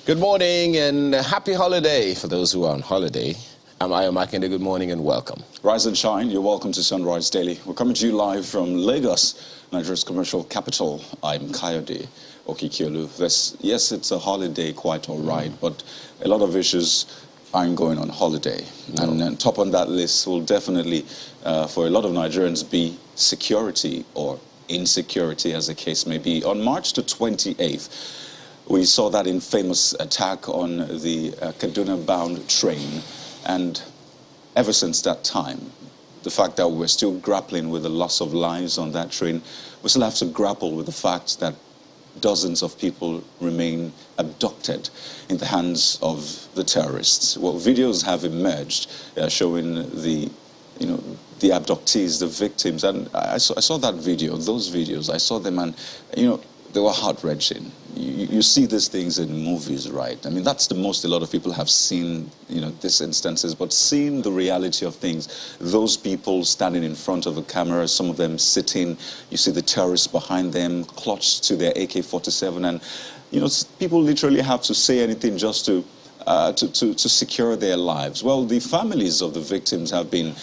Good morning and happy holiday for those who are on holiday. I'm Ayo Makinde. Good morning and welcome. Rise and shine. You're welcome to Sunrise Daily. We're coming to you live from Lagos, Nigeria's commercial capital. I'm Kayode Okikiolu. Yes, it's a holiday, quite all right, but a lot of issues aren't going on holiday. No. And top on that list will definitely, for a lot of Nigerians, be security or insecurity, as the case may be. On March the 28th, we saw that infamous attack on the Kaduna-bound train, and ever since that time, the fact that we're still grappling with the loss of lives on that train, we still have to grapple with the fact that dozens of people remain abducted in the hands of the terrorists. Well, videos have emerged showing the abductees, the victims, and I saw that video, those videos, I saw them, and they were heart-wrenching. You see these things in movies, right? I mean, that's the most a lot of people have seen, these instances, but seeing the reality of things, those people standing in front of the camera, some of them sitting, you see the terrorists behind them, clutched to their AK-47, and, people literally have to say anything just to secure their lives. Well, the families of the victims have been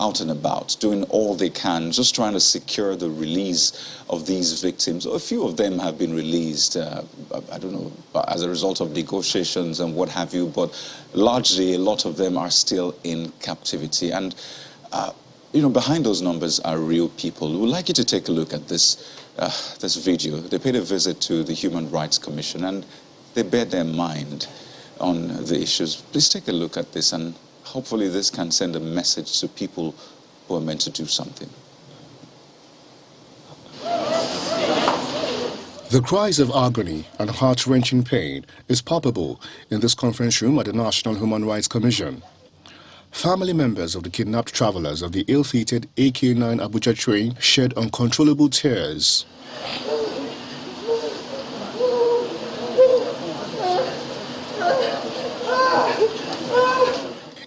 out and about, doing all they can, just trying to secure the release of these victims. A few of them have been released, I don't know, as a result of negotiations and what have you, but largely a lot of them are still in captivity. And, behind those numbers are real people. We'd like you to take a look at this video. They paid a visit to the Human Rights Commission and they bear their mind on the issues. Please take a look at this, and hopefully this can send a message to people who are meant to do something. The cries of agony and heart-wrenching pain is palpable in this conference room at the National Human Rights Commission. Family members of the kidnapped travelers of the ill-fated AK-9 Abuja train shed uncontrollable tears.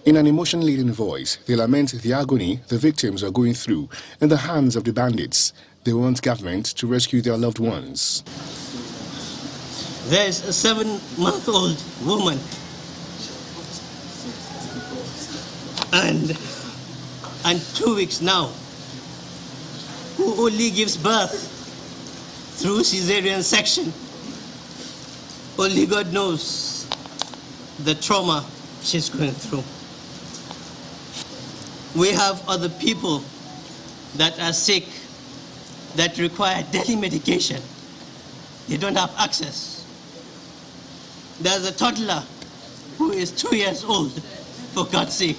In an emotion-laden voice, they lament the agony the victims are going through in the hands of the bandits. They want government to rescue their loved ones. There is a 7-month-old woman and 2 weeks now who only gives birth through cesarean section. Only God knows the trauma she's going through. We have other people that are sick, that require daily medication. They don't have access. There's a toddler who is 2 years old, for God's sake.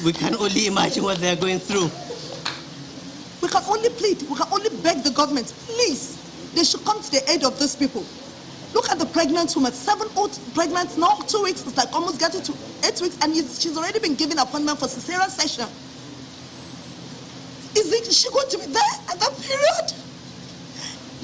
We can only imagine what they're going through. We can only plead, we can only beg the government, please, they should come to the aid of these people. Look at the pregnant woman, 7 months pregnant, now 2 weeks, it's like almost getting to 8 weeks, and she's already been given an appointment for cesarean section. Is she going to be there at that period?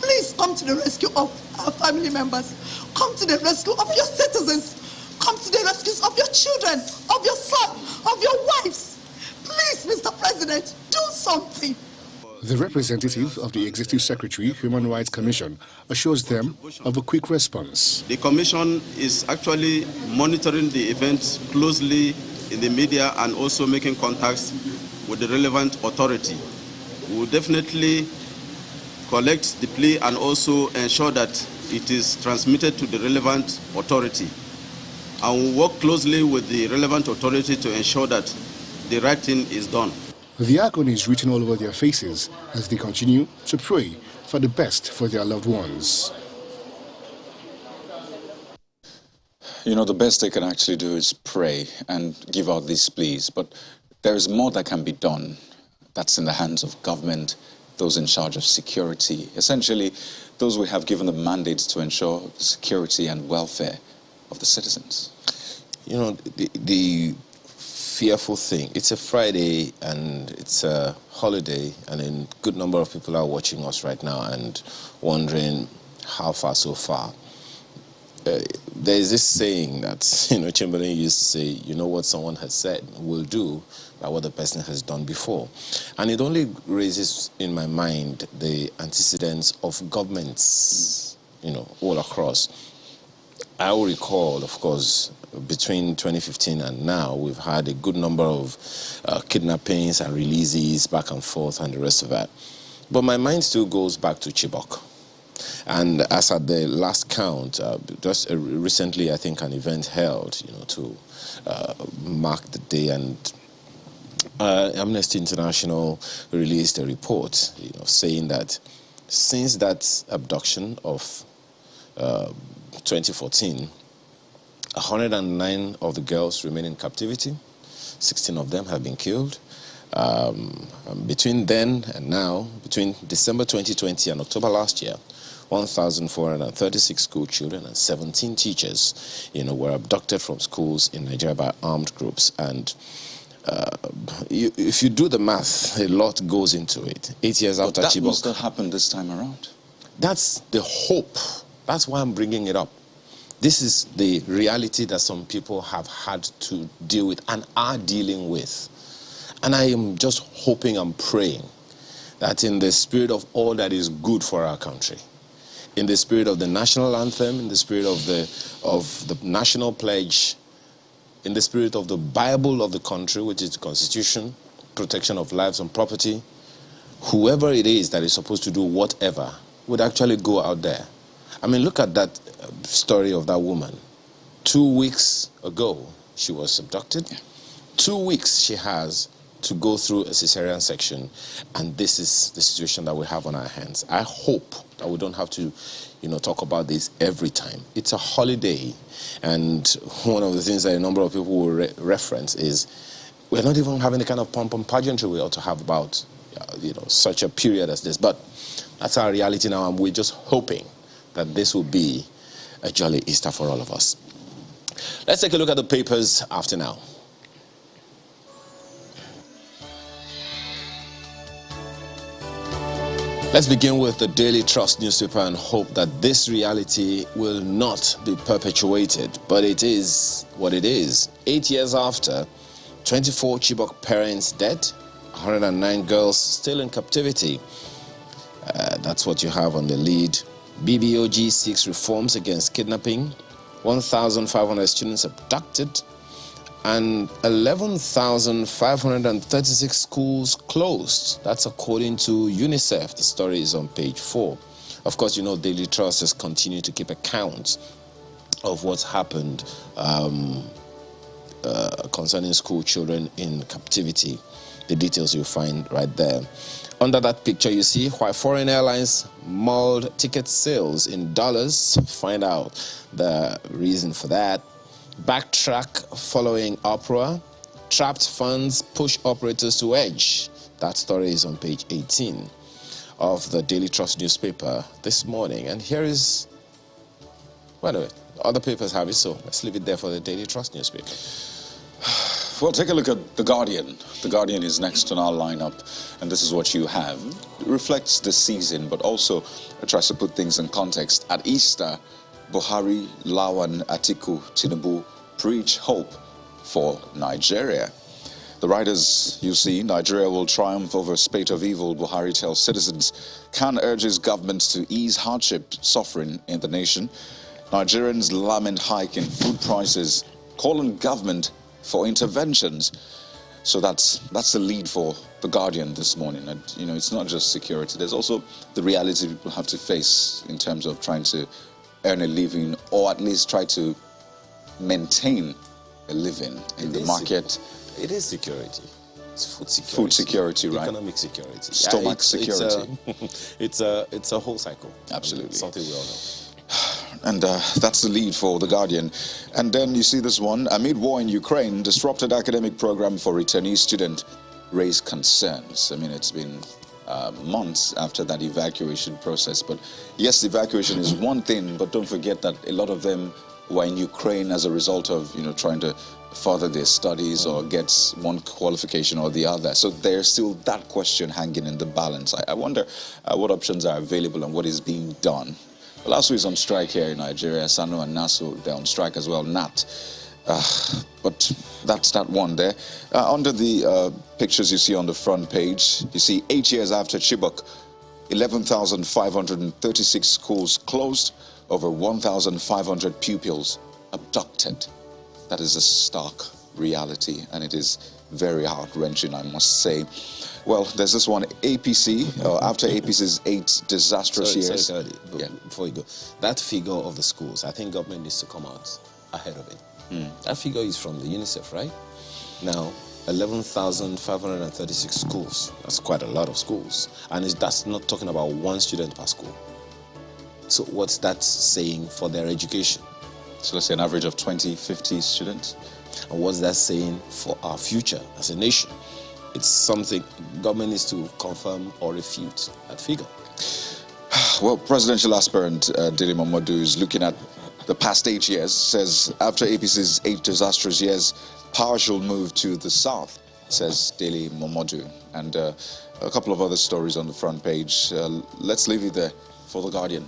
Please come to the rescue of our family members. Come to the rescue of your citizens. Come to the rescue of your children, of your son, of your wives. Please, Mr. President, do something. The representative of the Executive Secretary, Human Rights Commission, assures them of a quick response. The Commission is actually monitoring the events closely in the media and also making contacts with the relevant authority. We will definitely collect the plea and also ensure that it is transmitted to the relevant authority. And we will work closely with the relevant authority to ensure that the right thing is done. The agony is written all over their faces as they continue to pray for the best for their loved ones. The best they can actually do is pray and give out these pleas, but there is more that can be done. That's in the hands of government, those in charge of security, essentially those we have given the mandate to ensure the security and welfare of the citizens. The fearful thing, it's a Friday and it's a holiday, and a good number of people are watching us right now and wondering how far so far. There is this saying that Chamberlain used to say, what someone has said will do by what the person has done before. And it only raises in my mind the antecedents of governments, all across. I will recall, of course, between 2015 and now, we've had a good number of kidnappings and releases back and forth and the rest of that. But my mind still goes back to Chibok. And as at the last count, just recently, I think an event held, to mark the day, and Amnesty International released a report, saying that since that abduction of 2014, 109 of the girls remain in captivity. 16 of them have been killed. Between then and now, between December 2020 and October last year, 1,436 school children and 17 teachers, were abducted from schools in Nigeria by armed groups. And if you do the math, a lot goes into it. 8 years after Chibok. That must have happened this time around. That's the hope. That's why I'm bringing it up. This is the reality that some people have had to deal with and are dealing with. And I am just hoping and praying that in the spirit of all that is good for our country, in the spirit of the national anthem, in the spirit of the national pledge, in the spirit of the Bible of the country, which is the Constitution, protection of lives and property, whoever it is that is supposed to do whatever would actually go out there. I mean, look at that story of that woman. 2 weeks ago, she was abducted. 2 weeks she has to go through a cesarean section, and this is the situation that we have on our hands. I hope that we don't have to, talk about this every time. It's a holiday, and one of the things that a number of people will reference is we're not even having the kind of pomp and pageantry we ought to have about, such a period as this. But that's our reality now, and we're just hoping that this will be a jolly Easter for all of us. Let's take a look at the papers after now. Let's begin with the Daily Trust newspaper and hope that this reality will not be perpetuated, but it is what it is. 8 years after, 24 Chibok parents dead, 109 girls still in captivity. That's what you have on the lead. BBOG seeks reforms against kidnapping, 1,500 students abducted, and 11,536 schools closed. That's according to UNICEF. The story is on page 4. Of course, Daily Trust has continued to keep account of what's happened concerning school children in captivity. The details you'll find right there. Under that picture, you see why foreign airlines mauled ticket sales in dollars. Find out the reason for that. Backtrack following uproar. Trapped funds push operators to edge. That story is on page 18 of the Daily Trust newspaper this morning. And here is, well, other papers have it, so let's leave it there for the Daily Trust newspaper. Well, take a look at The Guardian. The Guardian is next on our lineup, and this is what you have. It reflects the season, but also it tries to put things in context. At Easter, Buhari, Lawan, Atiku, Tinubu preach hope for Nigeria. The writers, you see, Nigeria will triumph over a spate of evil, Buhari tells citizens. Khan urges governments to ease hardship suffering in the nation. Nigerians lament hike in food prices, call on government for interventions. So that's the lead for The Guardian this morning. And, it's not just security. There's also the reality people have to face in terms of trying to earn a living, or at least try to maintain a living in the market. It is security. It's food security. Food security, right? Economic security. Stomach security. It's a whole cycle. Absolutely. It's something we all know. And that's the lead for The Guardian. And then you see this one. Amid war in Ukraine, disrupted academic program for returnee student raised concerns. I mean, it's been months after that evacuation process. But yes, evacuation is one thing, but don't forget that a lot of them were in Ukraine as a result of, trying to further their studies or get one qualification or the other. So there's still that question hanging in the balance. I wonder what options are available and what is being done. Last week is on strike here in Nigeria. Sano and Naso, they're on strike as well. NAT. But that's that one there. Under the pictures you see on the front page, you see 8 years after Chibok, 11,536 schools closed, over 1,500 pupils abducted. That is a stark reality, and it is very heart-wrenching, I must say. Well, there's this one, APC, after APC's 8 disastrous years. Sorry, before you go, that figure of the schools, I think government needs to come out ahead of it. That figure is from the UNICEF, right? Now, 11,536 schools. That's quite a lot of schools. And that's not talking about one student per school. So what's that saying for their education? So let's say an average of 20, 50 students. And what's that saying for our future as a nation? It's something government needs to confirm or refute that figure. Well, presidential aspirant Dele Momodu is looking at the past 8 years, says after APC's 8 disastrous years, power should move to the south, says Dele Momodu. And a couple of other stories on the front page. Let's leave it there for The Guardian.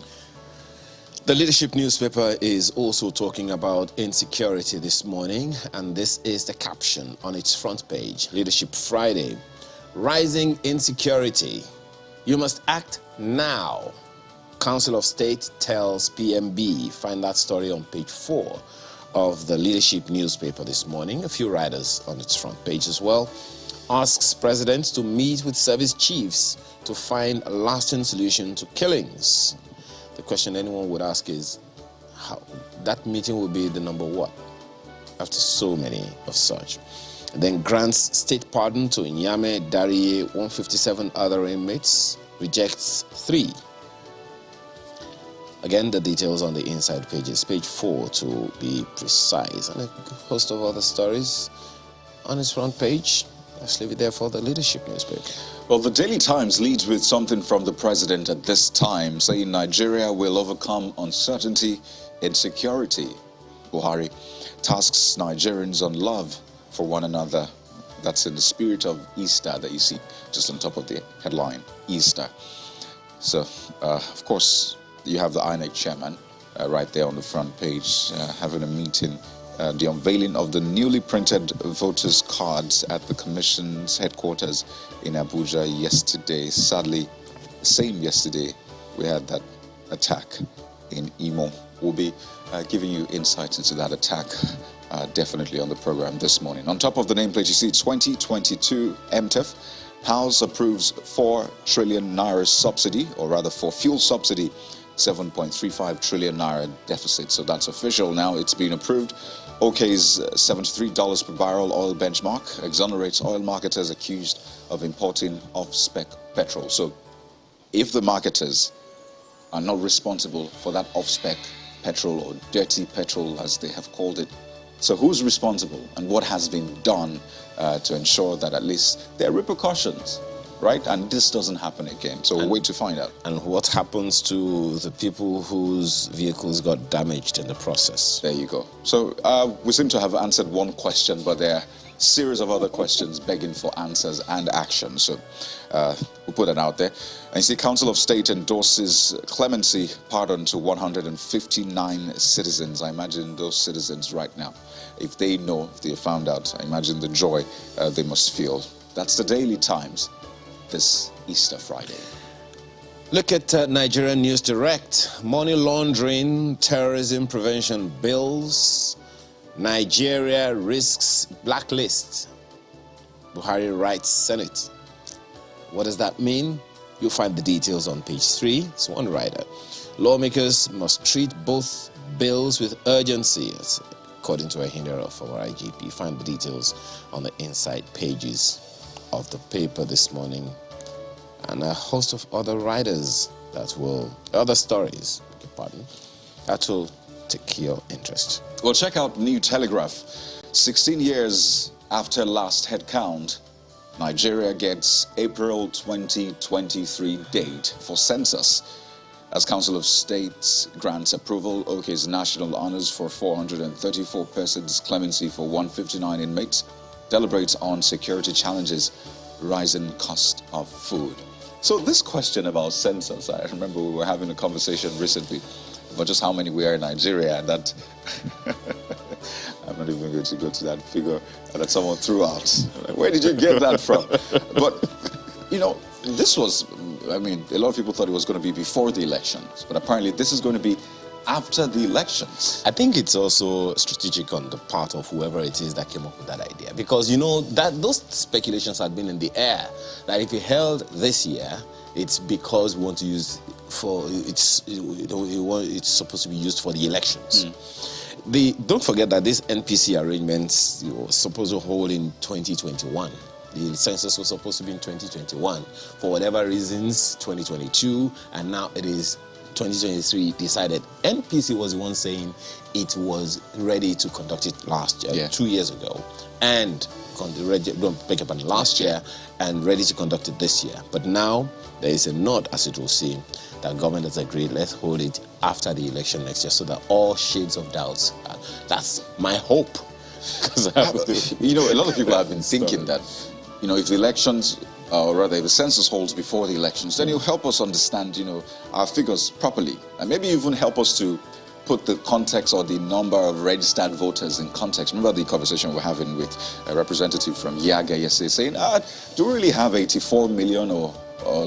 The Leadership newspaper is also talking about insecurity this morning, and this is the caption on its front page. Leadership Friday, rising insecurity. You must act now. Council of State tells PMB. Find that story on page 4 of the Leadership newspaper this morning. A few writers on its front page as well. Asks president to meet with service chiefs to find a lasting solution to killings. The question anyone would ask is, how that meeting will be the number what? After so many of such. And then grants state pardon to Nyame, Darie, 157 other inmates. Rejects 3. Again, the details on the inside pages, page 4 to be precise, and a host of other stories on its front page. Let's leave it there for the Leadership newspaper. Well, the Daily Times leads with something from the president at this time, saying Nigeria will overcome uncertainty and security. Buhari tasks Nigerians on love for one another. That's in the spirit of Easter that you see just on top of the headline, Easter. So, of course, you have the INEC chairman right there on the front page having a meeting. The unveiling of the newly printed voters' cards at the Commission's headquarters in Abuja yesterday. Sadly, same yesterday, we had that attack in Imo. We'll be giving you insights into that attack definitely on the program this morning. On top of the nameplate, you see 2022 MTEF. House approves 4 trillion naira subsidy, or rather for fuel subsidy, 7.35 trillion naira deficit. So that's official now. It's been approved. OK's $73 per barrel oil benchmark exonerates oil marketers accused of importing off-spec petrol. So if the marketers are not responsible for that off-spec petrol, or dirty petrol as they have called it, so who's responsible, and what has been done to ensure that at least there are repercussions, right? And this doesn't happen again. So we'll wait to find out. And what happens to the people whose vehicles got damaged in the process? There you go. So we seem to have answered one question, but there are a series of other questions begging for answers and action. So we'll put that out there. And you see, Council of State endorses clemency pardon to 159 citizens. I imagine those citizens right now, if they know, if they found out, I imagine the joy they must feel. That's the Daily Times this Easter Friday. Look at Nigerian News Direct. Money laundering, terrorism prevention bills. Nigeria risks blacklist. Buhari writes Senate. What does that mean? You'll find the details on page 3. It's one writer. Lawmakers must treat both bills with urgency, according to a hinderer from our IGP. Find the details on the inside pages of the paper this morning, and a host of other writers other stories, that will take your interest. Well, check out New Telegraph. 16 years after last head count, Nigeria gets April 2023 date for census. As Council of State grants approval, OK's national honors for 434 persons, clemency for 159 inmates, deliberates on security challenges, rising cost of food. So this question about census, I remember we were having a conversation recently about just how many we are in Nigeria, and that I'm not even going to go to that figure that someone threw out. Where did you get that from? But, you know, this was, I mean, a lot of people thought it was going to be before the elections, but apparently this is going to be after the elections. I think it's also strategic on the part of whoever it is that came up with that idea, because you know that those speculations had been in the air that if it held this year, it's because we want to use for it's supposed to be used for the elections. Don't forget that this NPC arrangements was supposed to hold in 2021. The census was supposed to be in 2021. For whatever reasons, 2022, and now it is 2023 decided. NPC was the one saying it was ready to conduct it last year, 2 years ago, and last year, and ready to conduct it this year. But now there is a nod, as it will seem, that government has agreed, let's hold it after the election next year, so that all shades of doubts, that's my hope. You know, a lot of people have been thinking that, you know, if the elections, or rather if the census holds before the elections, then it'll help us understand, you know, our figures properly. And maybe even help us to put the context or the number of registered voters in context. Remember the conversation we're having with a representative from Yaga yesterday saying, do we really have 84 million or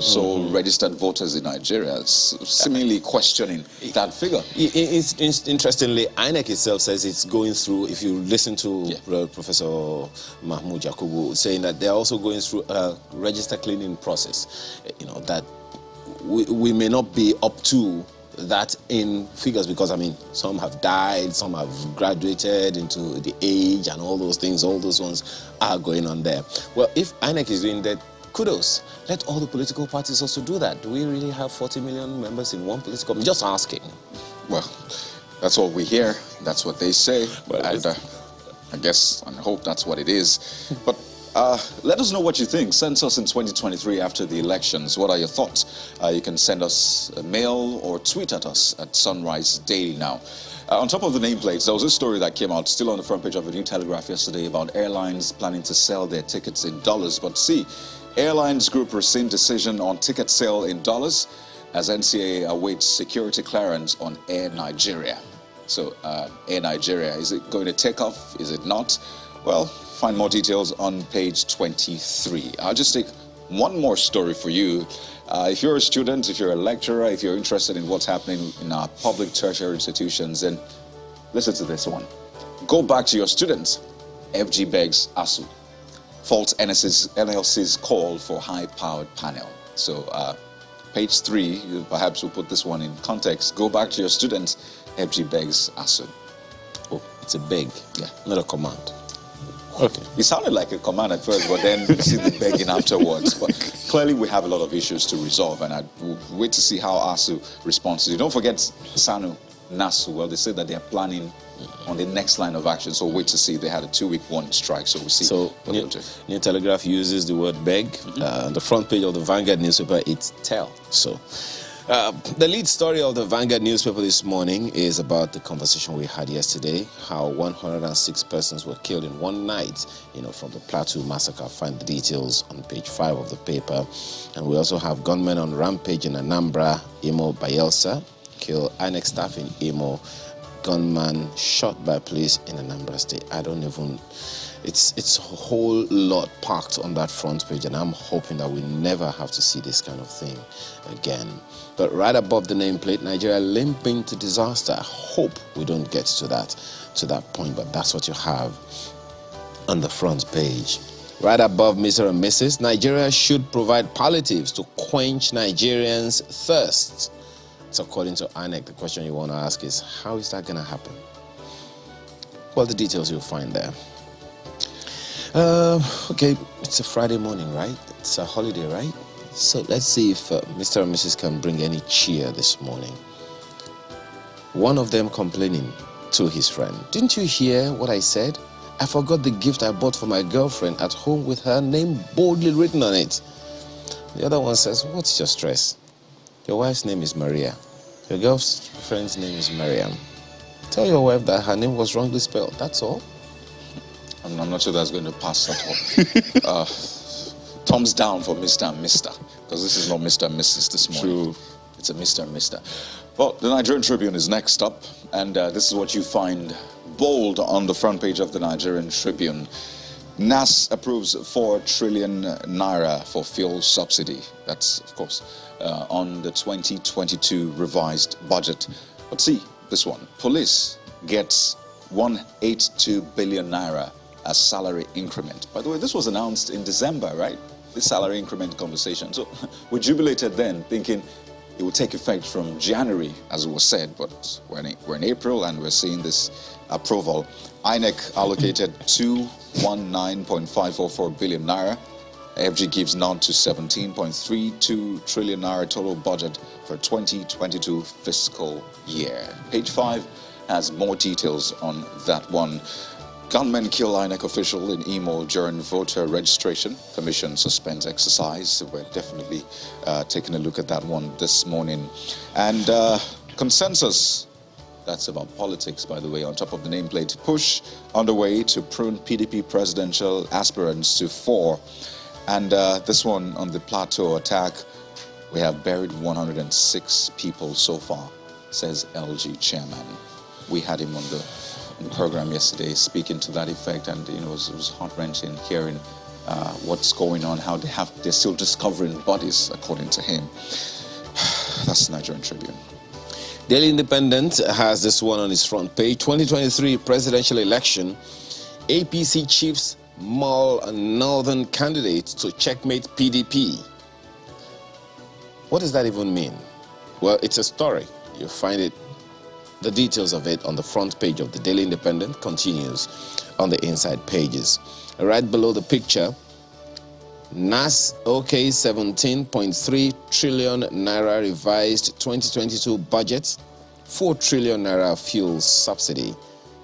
so registered voters in Nigeria? Seemingly questioning that figure. Interestingly, INEC itself says it's going through, if you listen to Professor Mahmoud Yakubu saying that they're also going through a register cleaning process, you know, that we may not be up to that in figures, because I mean, some have died, some have graduated into the age, and all those things, all those ones are going on there. Well, if INEC is doing that, kudos. Let all the political parties also do that. Do we really have 40 million members in one political? I'm just asking. Well, that's what we hear. That's what they say. Well, and I guess and hope that's what it is. But let us know what you think. Send us in 2023 after the elections. What are your thoughts? You can send us a mail or tweet at us at Sunrise Daily now. On top of the nameplates, there was a story that came out still on the front page of the New Telegraph yesterday about airlines planning to sell their tickets in dollars. But see, Airlines Group rescind decision on ticket sale in dollars as NCAA awaits security clearance on Air Nigeria. So, Air Nigeria, is it going to take off? Is it not? Well, find more details on page 23. I'll just take one more story for you. If you're a student, if you're a lecturer, if you're interested in what's happening in our public tertiary institutions, then listen to this one. Go back to your students. FG begs ASU. Faults NLC's call for high-powered panel. So, page 3, perhaps we'll put this one in context. Go back to your students. FG begs ASU. Oh, it's a beg, not a command. Okay. It sounded like a command at first, but then you see the begging afterwards. But clearly we have a lot of issues to resolve, and I will wait to see how ASU responds to it. Don't forget SANU, NASU. Well, they said that they are planning on the next line of action, so wait to see. They had a 2-week warning strike, so we'll see. So New Telegraph uses the word beg. On the front page of the Vanguard newspaper, it's tell. So the lead story of the Vanguard newspaper this morning is about the conversation we had yesterday, how 106 persons were killed in one night, you know, from the Plateau Massacre. Find the details on page 5 of the paper. And we also have gunmen on rampage in Anambra, Imo, Bayelsa, kill INEC staff in Imo, gunman shot by police in Anambra State. I don't even... It's a whole lot packed on that front page, and I'm hoping that we never have to see this kind of thing again. But right above the nameplate, Nigeria limping to disaster. I hope we don't get to that point, but that's what you have on the front page. Right above Mr. and Mrs., Nigeria should provide palliatives to quench Nigerians' thirst. So according to INEC, the question you want to ask is, how is that going to happen? Well, the details you'll find there. Okay, it's a Friday morning, right? It's a holiday, right? So let's see if Mr. and Mrs. can bring any cheer this morning. One of them complaining to his friend, didn't you hear what I said? I forgot the gift I bought for my girlfriend at home with her name boldly written on it. The other one says, what's your stress? Your wife's name is Maria. Your girlfriend's name is Mariam. Tell your wife that her name was wrongly spelled, that's all. I'm not sure that's going to pass at all. Thumbs down for Mr. and Mr. Because this is not Mr. and Mrs. this morning. True. It's a Mr. and Mr. Well, the Nigerian Tribune is next up, and this is what you find bold on the front page of the Nigerian Tribune. NAS approves 4 trillion naira for fuel subsidy. That's, of course, on the 2022 revised budget. But see this one. Police gets 182 billion naira as salary increment. By the way, this was announced in December, right? This salary increment conversation. So we jubilated then, thinking it would take effect from January, as it was said, but we're in April and we're seeing this approval. INEC allocated 219.544 billion naira. FG gives nod to 17.32 trillion naira total budget for 2022 fiscal year. Page 5 has more details on that one. Gunmen kill INEC official in Imo during voter registration. Commission suspends exercise. So we're definitely taking a look at that one this morning. And consensus, that's about politics, by the way, on top of the nameplate. Push underway to prune PDP presidential aspirants to 4. And this one on the plateau attack, we have buried 106 people so far, says LG chairman. We had him on the program yesterday speaking to that effect, and it was heart-wrenching hearing what's going on, how they're still discovering bodies, according to him. That's Nigerian Tribune. Daily Independent has this one on its front page. 2023 presidential election, APC chiefs maul northern candidates to checkmate PDP. What does that even mean? Well, it's a story. You'll find it, the details of it, on the front page of the Daily Independent. Continues on the inside pages. Right below the picture, NAS OK 17.3 trillion naira revised 2022 budget, 4 trillion naira fuel subsidy.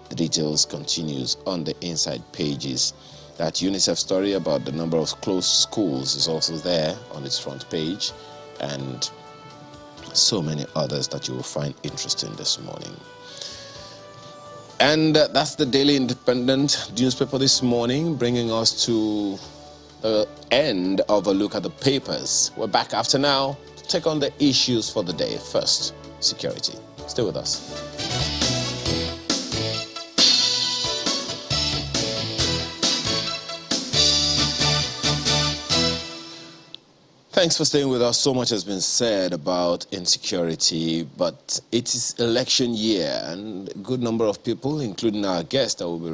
The details continues on the inside pages. That UNICEF story about the number of closed schools is also there on its front page, and so many others that you will find interesting this morning. And that's the Daily Independent newspaper this morning, bringing us to the end of a look at the papers. We're back after now to take on the issues for the day. First, security. Stay with us. Thanks for staying with us. So much has been said about insecurity, but it is election year, and a good number of people, including our guest that will be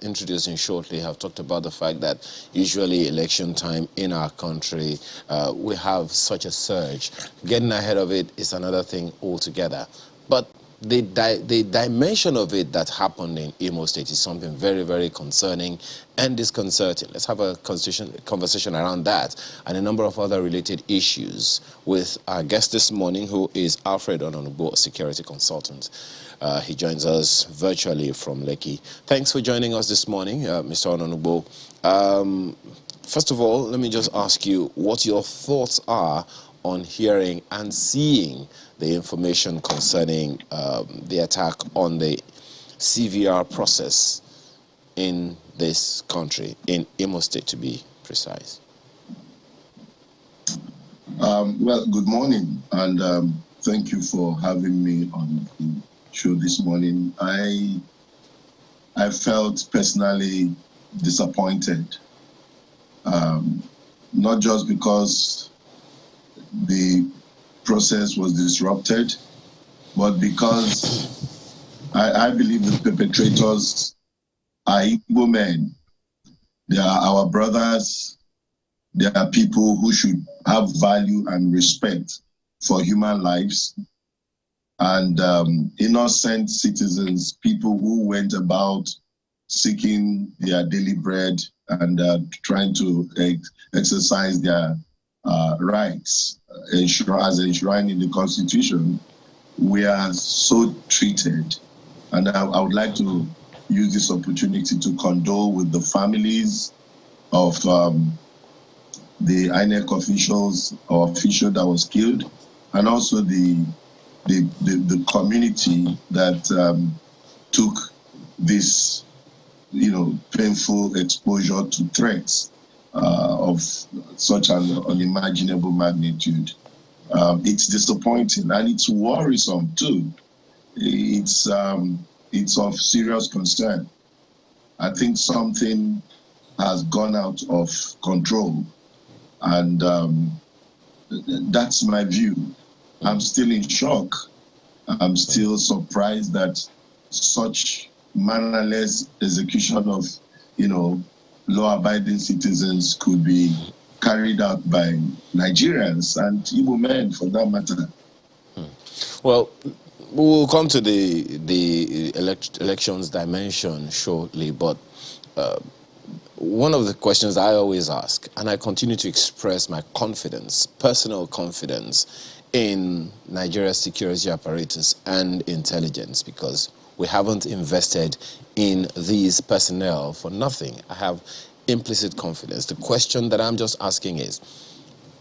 introducing shortly, have talked about the fact that usually election time in our country, we have such a surge. Getting ahead of it is another thing altogether. But the dimension of it that happened in Imo State is something very, very concerning and disconcerting. Let's have a conversation around that and a number of other related issues with our guest this morning, who is Alfred Ononugbo, a security consultant. He joins us virtually from Lekki. Thanks for joining us this morning, Mr. Ononugbo. First of all, let me just ask you what your thoughts are on hearing and seeing the information concerning the attack on the CVR process in this country, in Imo State to be precise. Well, good morning, and thank you for having me on the show this morning. I felt personally disappointed, not just because the process was disrupted, but because I believe the perpetrators are Igbo men. They are our brothers. They are people who should have value and respect for human lives, and innocent citizens, people who went about seeking their daily bread and trying to exercise their rights as enshrined in the Constitution. We are so treated, and I would like to use this opportunity to condole with the families of the INEC officials or official that was killed, and also the community that took this, painful exposure to threats of such an unimaginable magnitude. It's disappointing and it's worrisome too. It's it's of serious concern. I think something has gone out of control, and that's my view. I'm still in shock. I'm still surprised that such mannerless execution of, law-abiding citizens could be carried out by Nigerians and Igbo men, for that matter. Well, we'll come to the elections dimension shortly, but one of the questions I always ask, and I continue to express my confidence, personal confidence, in Nigeria's security apparatus and intelligence, because we haven't invested in these personnel for nothing. I have implicit confidence. The question that I'm just asking is,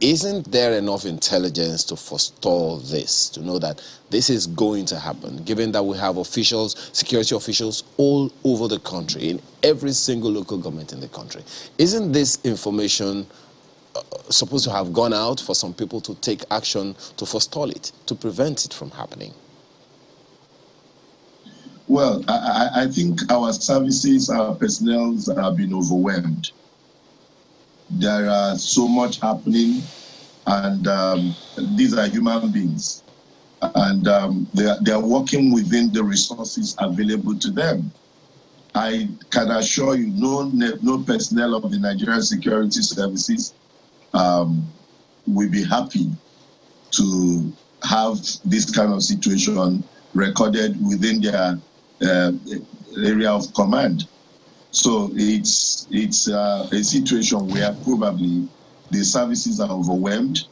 isn't there enough intelligence to forestall this, to know that this is going to happen, given that we have officials, security officials all over the country, in every single local government in the country? Isn't this information supposed to have gone out for some people to take action to forestall it, to prevent it from happening? Well, I think our services, our personnel have been overwhelmed. There are so much happening, and these are human beings, and they are working within the resources available to them. I can assure you, no personnel of the Nigerian Security Services will be happy to have this kind of situation recorded within their area of command. So it's a situation where probably the services are overwhelmed,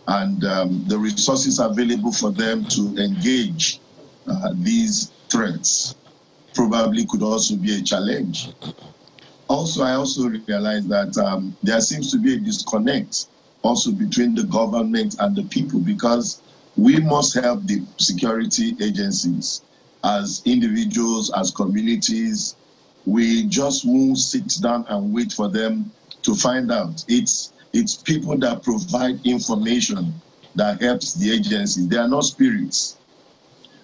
and the resources available for them to engage these threats probably could also be a challenge. Also, I also realize that there seems to be a disconnect also between the government and the people, because we must help the security agencies as individuals, as communities. We just won't sit down and wait for them to find out. It's people that provide information that helps the agency. They are not spirits.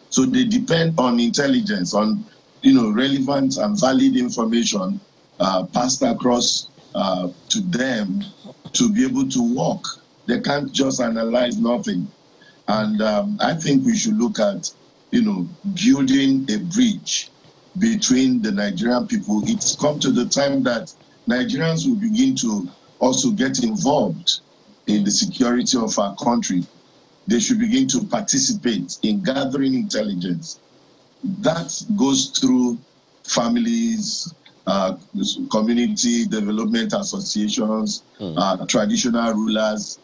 So they depend on intelligence, on relevant and valid information passed across to them to be able to work. They can't just analyze nothing. And I think we should look at, building a bridge between the Nigerian people. It's come to the time that Nigerians will begin to also get involved in the security of our country. They should begin to participate in gathering intelligence. That goes through families, community development associations, traditional rulers.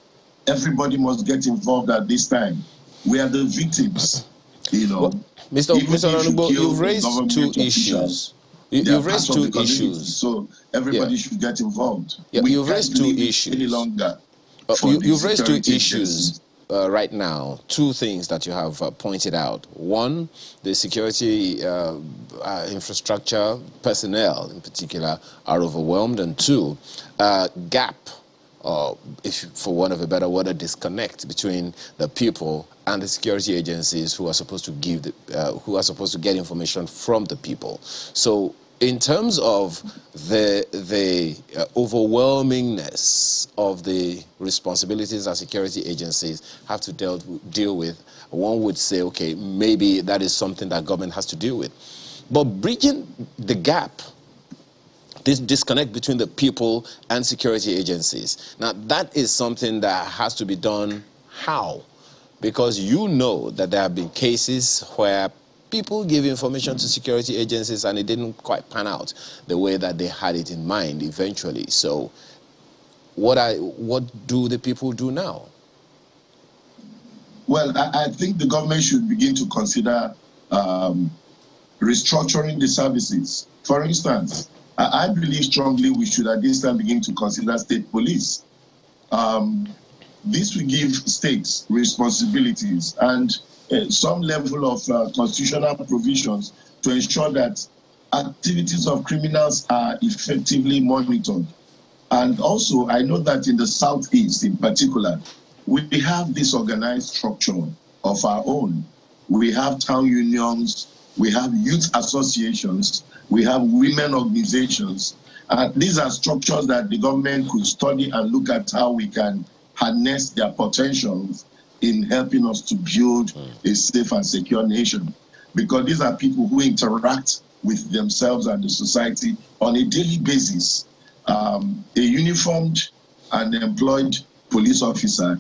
Everybody must get involved at this time. We are the victims, Well, Mr. Onubo, you've raised two issues. You've raised two issues. So everybody should get involved. Yeah, you've raised two issues. Any longer you've raised two issues right now. Two things that you have pointed out. One, the security infrastructure personnel in particular are overwhelmed, and two, gap, if for want of a better word, a disconnect between the people and the security agencies who are supposed to give who are supposed to get information from the people. So in terms of the overwhelmingness of the responsibilities that security agencies have to deal with, one would say, okay, maybe that is something that government has to deal with. But bridging the gap, this disconnect between the people and security agencies, now that is something that has to be done how? Because you know that there have been cases where people give information to security agencies and it didn't quite pan out the way that they had it in mind eventually. So what do the people do now? Well, I think the government should begin to consider restructuring the services. For instance, I believe strongly we should at this time begin to consider state police. This will give states responsibilities and some level of constitutional provisions to ensure that activities of criminals are effectively monitored. And also, I know that in the Southeast in particular, we have this organized structure of our own. We have town unions, we have youth associations, we have women organizations. These are structures that the government could study and look at how we can harness their potentials in helping us to build a safe and secure nation. Because these are people who interact with themselves and the society on a daily basis. A uniformed and employed police officer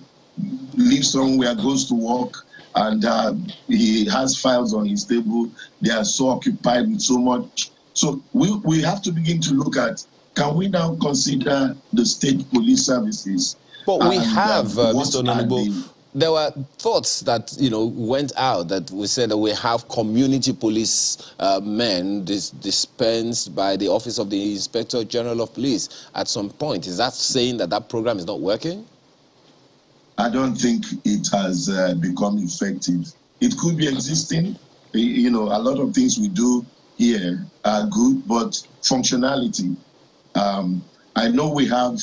lives somewhere, goes to work, and he has files on his table. They are so occupied with so much. So we have to begin to look at, can we now consider the state police services? But we have, Mr. Onanibo, there were thoughts that, went out that we said that we have community police men dispensed by the Office of the Inspector General of Police at some point. Is that saying that that program is not working? I don't think it has become effective. It could be existing. A lot of things we do here are good, but functionality. I know we have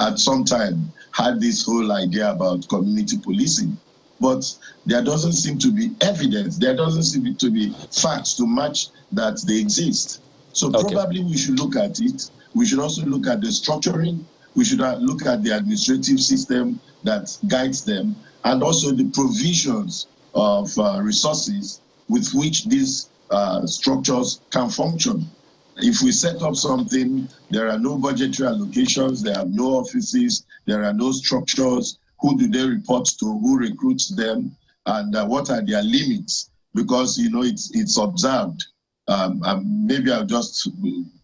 at some time had this whole idea about community policing, but there doesn't seem to be evidence, there doesn't seem to be facts to match that they exist. So probably we should look at it. We should also look at the structuring. We should look at the administrative system that guides them, and also the provisions of resources with which these structures can function. If we set up something, there are no budgetary allocations, there are no offices, there are no structures. Who do they report to? Who recruits them? And what are their limits? Because, it's observed. Maybe I'll just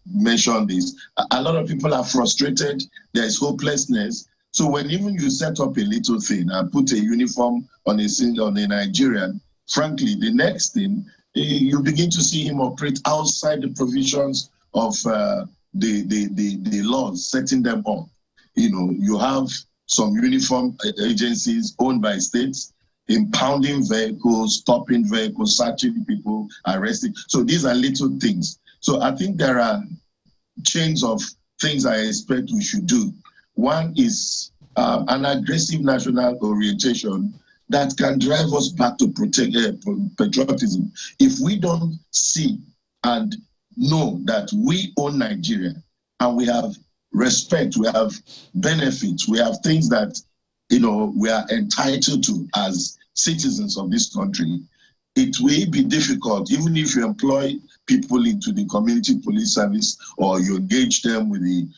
mention this. A lot of people are frustrated. There is hopelessness. So when even you set up a little thing and put a uniform on a Nigerian, frankly, the next thing, you begin to see him operate outside the provisions of the laws, setting them up. You have some uniform agencies owned by states, impounding vehicles, stopping vehicles, searching people, arresting. So these are little things. So I think there are chains of things I expect we should do. One is an aggressive national orientation that can drive us back to patriotism. If we don't see and know that we own Nigeria and we have respect, we have benefits, we have things that we are entitled to as citizens of this country, it will be difficult, even if you employ people into the community police service or you engage them with the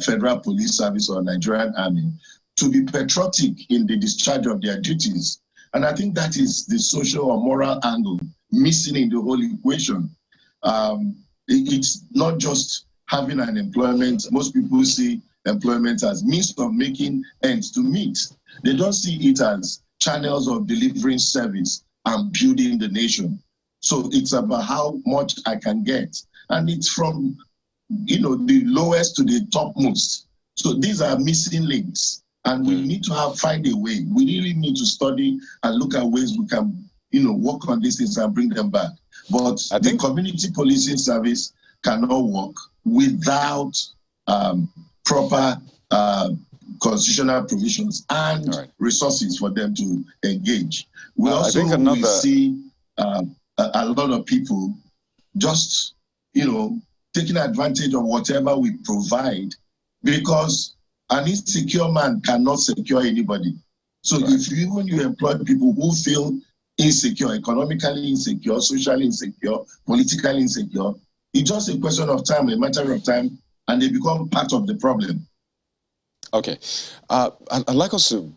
federal police service or Nigerian army, to be patriotic in the discharge of their duties. And I think that is the social or moral angle missing in the whole equation. It's not just having an employment. Most people see employment as means of making ends to meet. They don't see it as channels of delivering service and building the nation. So it's about how much I can get. And it's from, the lowest to the topmost. So these are missing links. And we need to find a way. We really need to study and look at ways we can, work on these things and bring them back. But I think the community policing service cannot work without proper constitutional provisions and resources for them to engage. We also we see a lot of people just, taking advantage of whatever we provide, because an insecure man cannot secure anybody. So if you employ people who feel insecure, economically insecure, socially insecure, politically insecure, it's just a question of time, a matter of time, and they become part of the problem. Okay. I'd like us to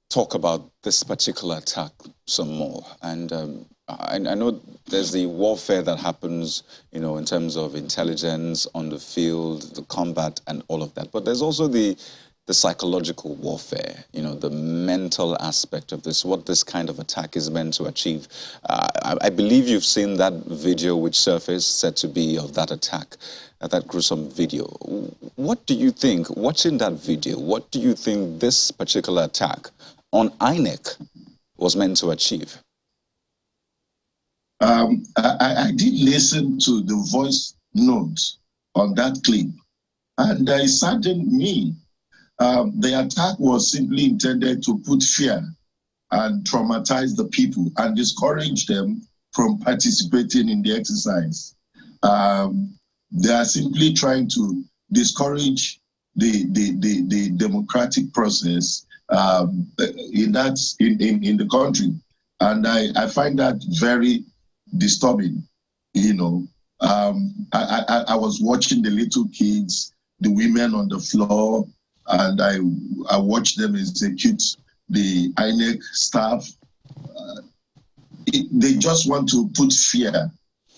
talk about this particular attack some more. And I know there's the warfare that happens, in terms of intelligence on the field, the combat and all of that. But there's also the psychological warfare, the mental aspect of this, what this kind of attack is meant to achieve. I believe you've seen that video which surfaced, said to be of that attack, that gruesome video. What do you think, watching that video, what do you think this particular attack on INEC was meant to achieve? I did listen to the voice note on that clip, and it saddened me. The attack was simply intended to put fear and traumatize the people and discourage them from participating in the exercise. They are simply trying to discourage the democratic process in the country, and I find that very disturbing. You know, I was watching the little kids, the women on the floor, and I watched them execute the INEC staff. They just want to put fear.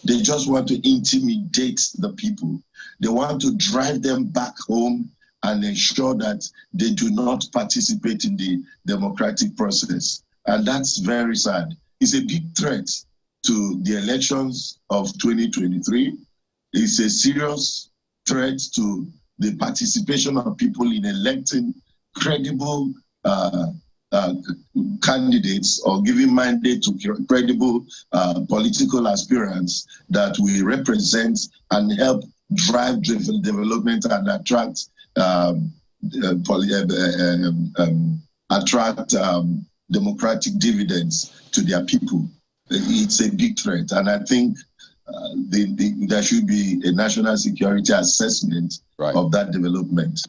They just want to intimidate the people. They want to drive them back home and ensure that they do not participate in the democratic process. And that's very sad. It's a big threat to the elections of 2023. It's a serious threat to the participation of people in electing credible candidates or giving mandate to credible political aspirants that will represent and help drive development and attract democratic dividends to their people. It's a big threat, and I think there should be a national security assessment of that development.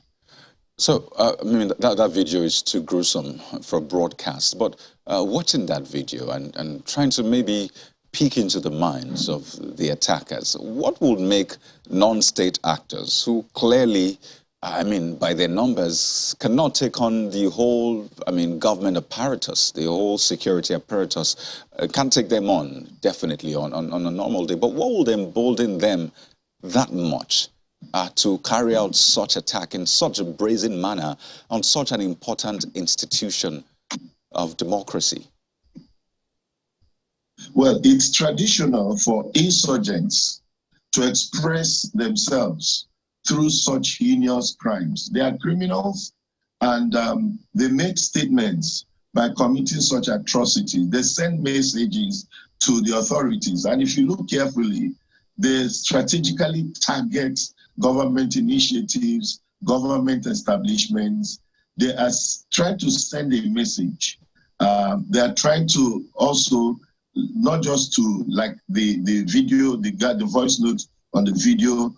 So, I mean, that video is too gruesome for broadcast, but watching that video and trying to maybe peek into the minds of the attackers, what would make non-state actors who clearly, I mean, by their numbers, cannot take on the whole, I mean, government apparatus, the whole security apparatus, can't take them on, definitely, on a normal day. But what would embolden them that much to carry out such attack in such a brazen manner on such an important institution of democracy? Well, it's traditional for insurgents to express themselves through such heinous crimes. They are criminals, and they make statements by committing such atrocities. They send messages to the authorities, and if you look carefully, they strategically target government initiatives, government establishments. They are trying to send a message. They are trying to also, not just to, like the video, the voice note on the video,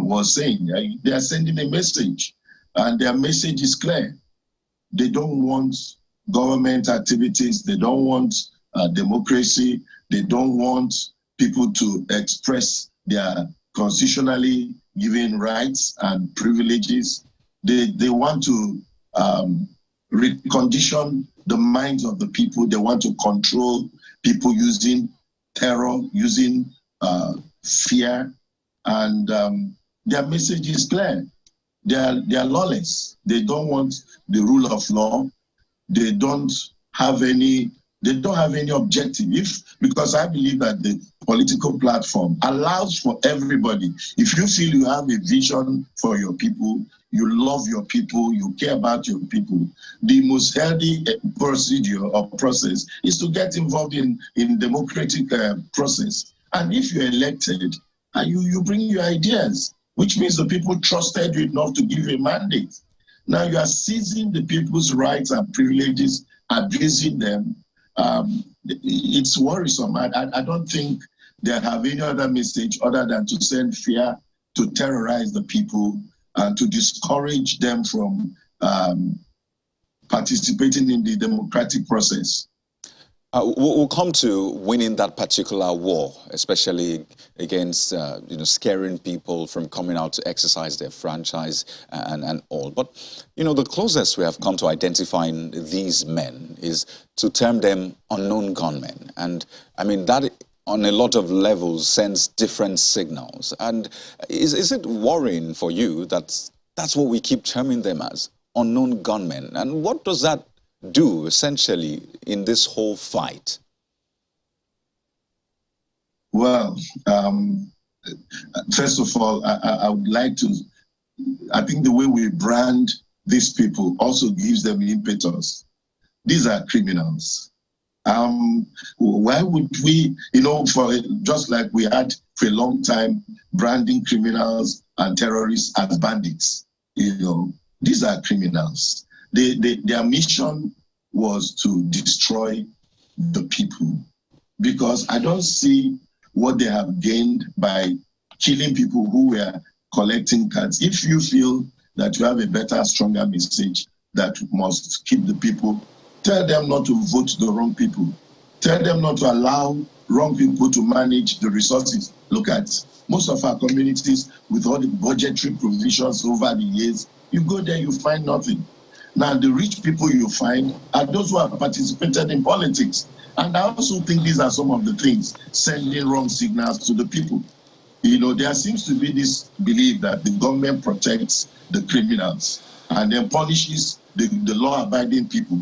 was saying, they are sending a message, and their message is clear. They don't want government activities. They don't want democracy. They don't want people to express their constitutionally given rights and privileges. They want to recondition the minds of the people. They want to control people using terror, using fear, and their message is clear. They are lawless. They don't want the rule of law. They don't have any objective. Because I believe that the political platform allows for everybody. If you feel you have a vision for your people, you love your people, you care about your people, the most healthy procedure or process is to get involved in democratic process. And if you're elected, you bring your ideas, which means the people trusted you enough to give a mandate. Now you are seizing the people's rights and privileges, abusing them. It's worrisome. I don't think they have any other message other than to send fear, to terrorize the people, and to discourage them from participating in the democratic process. We'll come to winning that particular war, especially against scaring people from coming out to exercise their franchise and all. But the closest we have come to identifying these men is to term them unknown gunmen, and I mean that on a lot of levels sends different signals. And is it worrying for you that that's what we keep terming them as, unknown gunmen? And what does that do essentially in this whole fight? Well, first of all, I would like to, I think the way we brand these people also gives them impetus. These are criminals. Why would we, just like we had for a long time branding criminals and terrorists as bandits, these are criminals. Their mission was to destroy the people. because I don't see what they have gained by killing people who were collecting cards. If you feel that you have a better, stronger message that must keep the people, tell them not to vote the wrong people. Tell them not to allow wrong people to manage the resources. Look at most of our communities with all the budgetary provisions over the years. You go there, you find nothing. Now, the rich people you find are those who have participated in politics. And I also think these are some of the things sending wrong signals to the people. You know, there seems to be this belief that the government protects the criminals and then punishes the law-abiding people.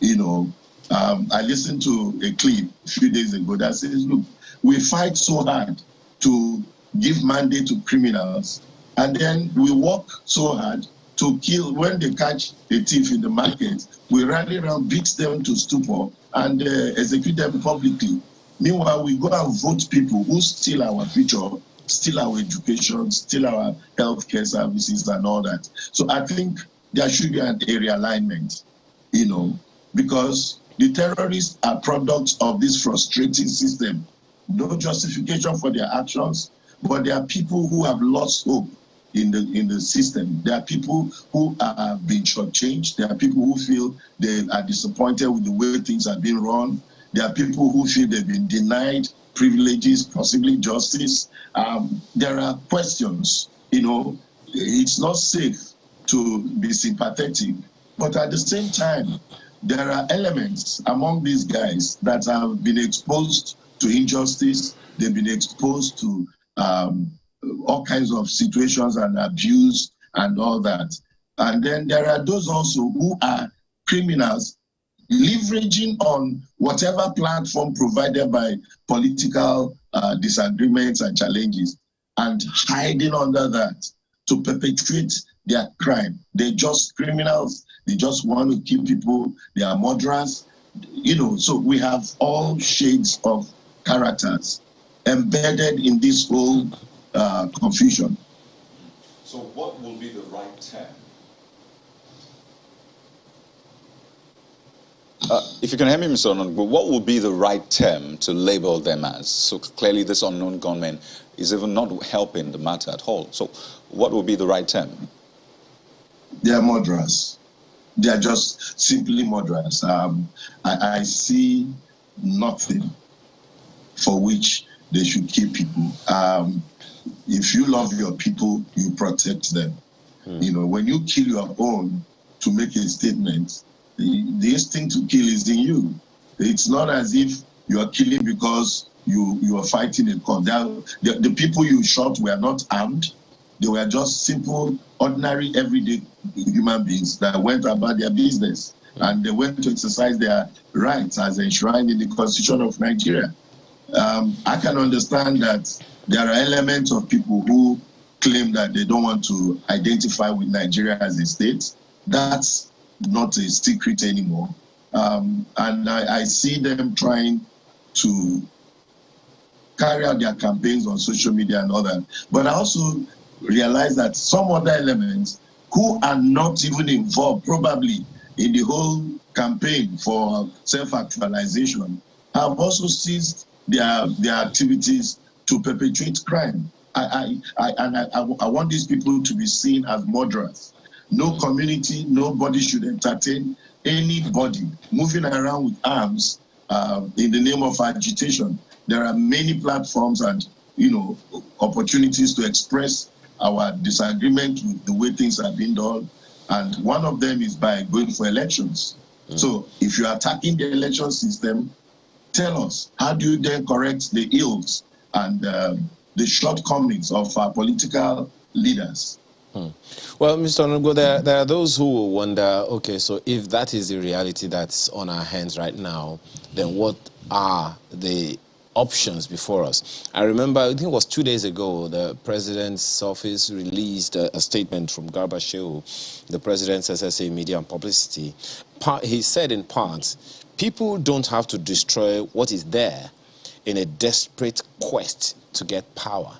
You know, I listened to a clip a few days ago that says, look, we fight so hard to give mandate to criminals, and then we work so hard to kill. When they catch a thief in the market, we rally around, beat them to stupor, and execute them publicly. Meanwhile, we go and vote people who steal our future, steal our education, steal our healthcare services and all that. So I think there should be an area alignment, you know, because the terrorists are products of this frustrating system. No justification for their actions, but there are people who have lost hope in the system. There are people who are being shortchanged. There are people who feel they are disappointed with the way things are being run. There are people who feel they've been denied privileges, possibly justice. There are questions, you know, it's not safe to be sympathetic, but at the same time, there are elements among these guys that have been exposed to injustice. They've been exposed to all kinds of situations and abuse and all that. And then there are those also who are criminals leveraging on whatever platform provided by political disagreements and challenges and hiding under that to perpetrate their crime. They're just criminals. They just want to kill people. They are murderers. You know, so we have all shades of characters embedded in this whole confusion. So what will be the right term? If you can hear me, Mr. Ononugbo, what would be the right term to label them as? So clearly this unknown gunman is even not helping the matter at all. So what would be the right term? They are murderers. They are just simply murderers. I see nothing for which they should kill people. If you love your people, you protect them. You know, when you kill your own to make a statement, the instinct to kill is in you. It's not as if you are killing because you are fighting a cause. The people you shot were not armed. They were just simple, ordinary, everyday human beings that went about their business. And they went to exercise their rights as enshrined in the Constitution of Nigeria. I can understand that there are elements of people who claim that they don't want to identify with Nigeria as a state. That's not a secret anymore. And I see them trying to carry out their campaigns on social media and all that. But I also realize that some other elements who are not even involved probably in the whole campaign for self-actualization have also seized their activities to perpetrate crime. I want these people to be seen as murderers. No community, nobody should entertain anybody moving around with arms in the name of agitation. There are many platforms and, you know, opportunities to express our disagreement with the way things are being done. And one of them is by going for elections. So if you're attacking the election system, tell us, how do you then correct the ills and the shortcomings of our political leaders? Well, Mr. Onugbo, there are those who will wonder, okay, so if that is the reality that's on our hands right now, then what are the options before us? I remember, I think it was 2 days ago, the president's office released a statement from Garba Shehu, the president's SSA Media and Publicity. He said in part, people don't have to destroy what is there in a desperate quest to get power.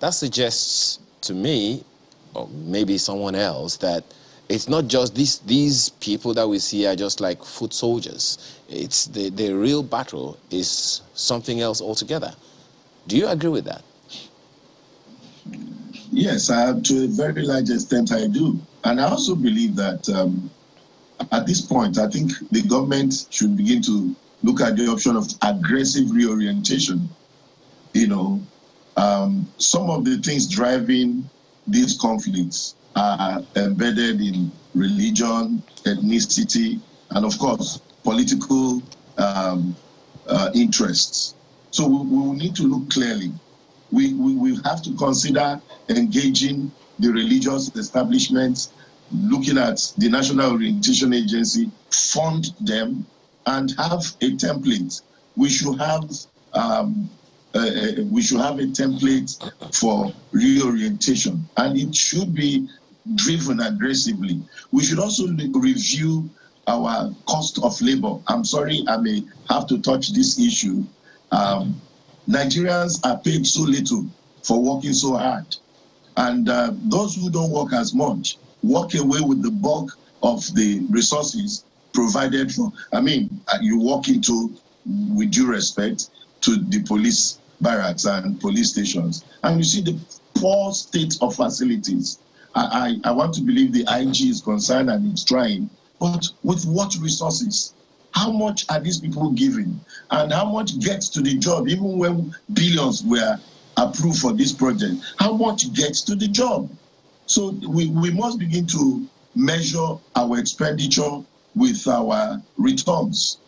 That suggests to me, or maybe someone else, that it's not just these people that we see are just like foot soldiers. It's the real battle is something else altogether. Do you agree with that? Yes, to a very large extent I do. And I also believe that at this point, I think the government should begin to look at the option of aggressive reorientation. You know, some of the things driving these conflicts are embedded in religion, ethnicity, and of course, political interests. So we will need to look clearly. We have to consider engaging the religious establishments, looking at the National Orientation Agency, fund them, and have a template. We should have a template for reorientation, and it should be driven aggressively. We should also review our cost of labor. I'm sorry, I may have to touch this issue. Nigerians are paid so little for working so hard. And those who don't work as much walk away with the bulk of the resources provided for. I mean, you walk into, with due respect, to the police barracks and police stations, and you see the poor state of facilities. I want to believe the IG is concerned and it's trying, but with what resources? How much are these people giving? And how much gets to the job, even when billions were approved for this project? How much gets to the job? So we must begin to measure our expenditure with our returns.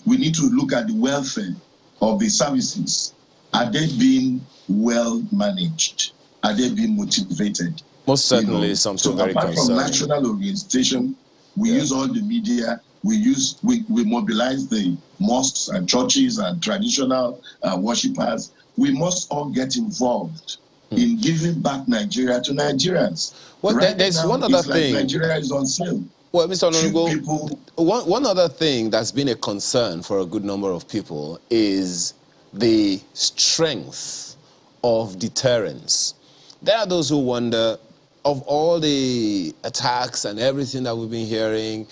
We need to look at the welfare of the services. Are they being well managed? Are they being motivated? Most certainly, something very concerning. So apart from national orientation, we use all the media. We mobilize the mosques and churches and traditional worshippers. We must all get involved in giving back Nigeria to Nigerians. Well, right there's now, one other thing. Like Nigeria is on sale. Well, Mr. Ononugo, one other thing that's been a concern for a good number of people is the strength of deterrence. There are those who wonder, of all the attacks and everything that we've been hearing,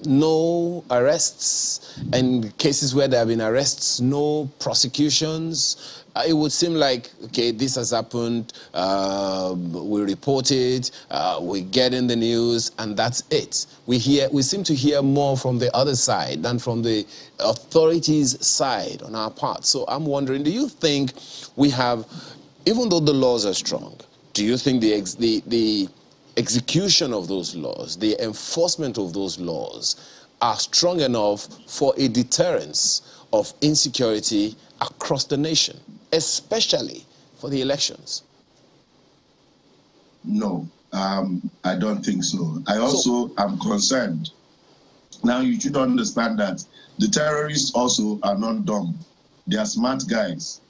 no arrests, and cases where there have been arrests, no prosecutions. It would seem like, okay, this has happened, we report it, we get in the news, and that's it. We seem to hear more from the other side than from the authorities' side on our part. So I'm wondering, do you think we have, even though the laws are strong, do you think the execution of those laws, the enforcement of those laws are strong enough for a deterrence of insecurity across the nation, especially for the elections? No, I don't think so. I also am concerned. Now, you should understand that the terrorists also are not dumb. They are smart guys.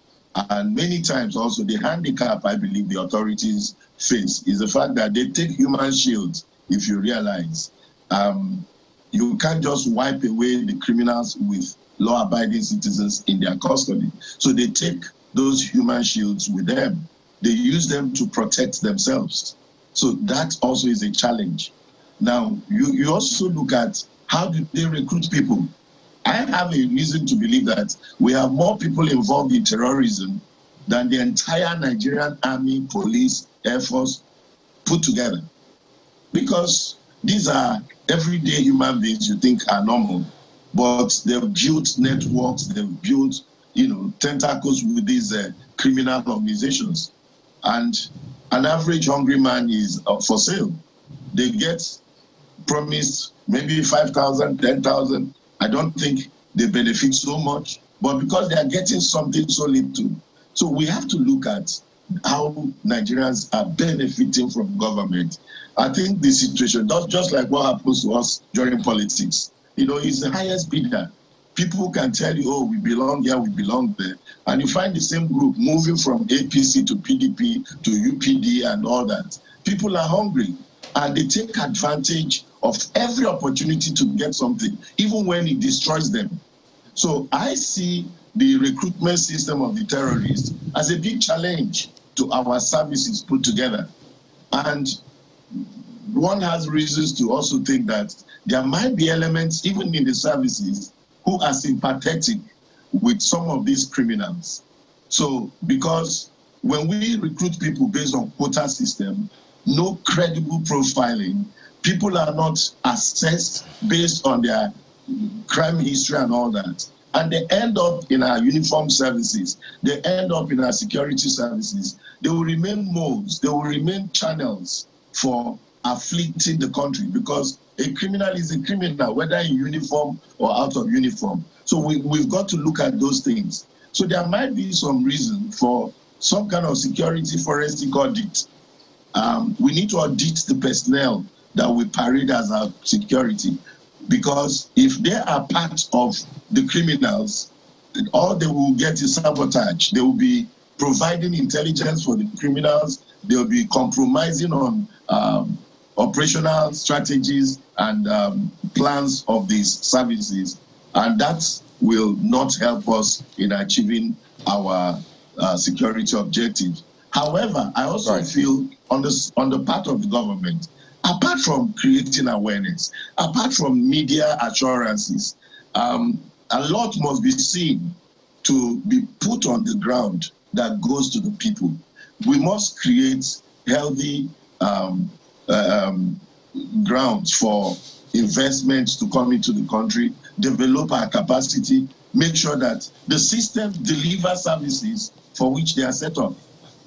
And many times also the handicap I believe the authorities face is the fact that they take human shields, if you realize. You can't just wipe away the criminals with law-abiding citizens in their custody. So they take those human shields with them. They use them to protect themselves. So that also is a challenge. Now, you also look at how do they recruit people. I have a reason to believe that we have more people involved in terrorism than the entire Nigerian Army, Police, Air Force put together. Because these are everyday human beings you think are normal, but they've built networks, they've built, tentacles with these criminal organizations. And an average hungry man is for sale. They get promised maybe 5,000, 10,000. I don't think they benefit so much, but because they are getting something so little. So we have to look at how Nigerians are benefiting from government. I think the situation, just like what happens to us during politics, is the highest bidder. People can tell you, oh, we belong here, we belong there. And you find the same group moving from APC to PDP to UPD and all that. People are hungry and they take advantage of every opportunity to get something, even when it destroys them. So I see the recruitment system of the terrorists as a big challenge to our services put together. And one has reasons to also think that there might be elements, even in the services, who are sympathetic with some of these criminals. So, because when we recruit people based on quota system, no credible profiling, people are not assessed based on their crime history and all that. And they end up in our uniform services, they end up in our security services. They will remain modes, they will remain channels for afflicting the country, because a criminal is a criminal, whether in uniform or out of uniform. So we've got to look at those things. So there might be some reason for some kind of security forensic audit. We need to audit the personnel that we parade as our security, because if they are part of the criminals, all they will get is sabotage. They will be providing intelligence for the criminals. They will be compromising on operational strategies and plans of these services, and that will not help us in achieving our security objectives. However, I also feel on the part of the government, apart from creating awareness, apart from media assurances, a lot must be seen to be put on the ground that goes to the people. We must create healthy grounds for investments to come into the country, develop our capacity, make sure that the system delivers services for which they are set up.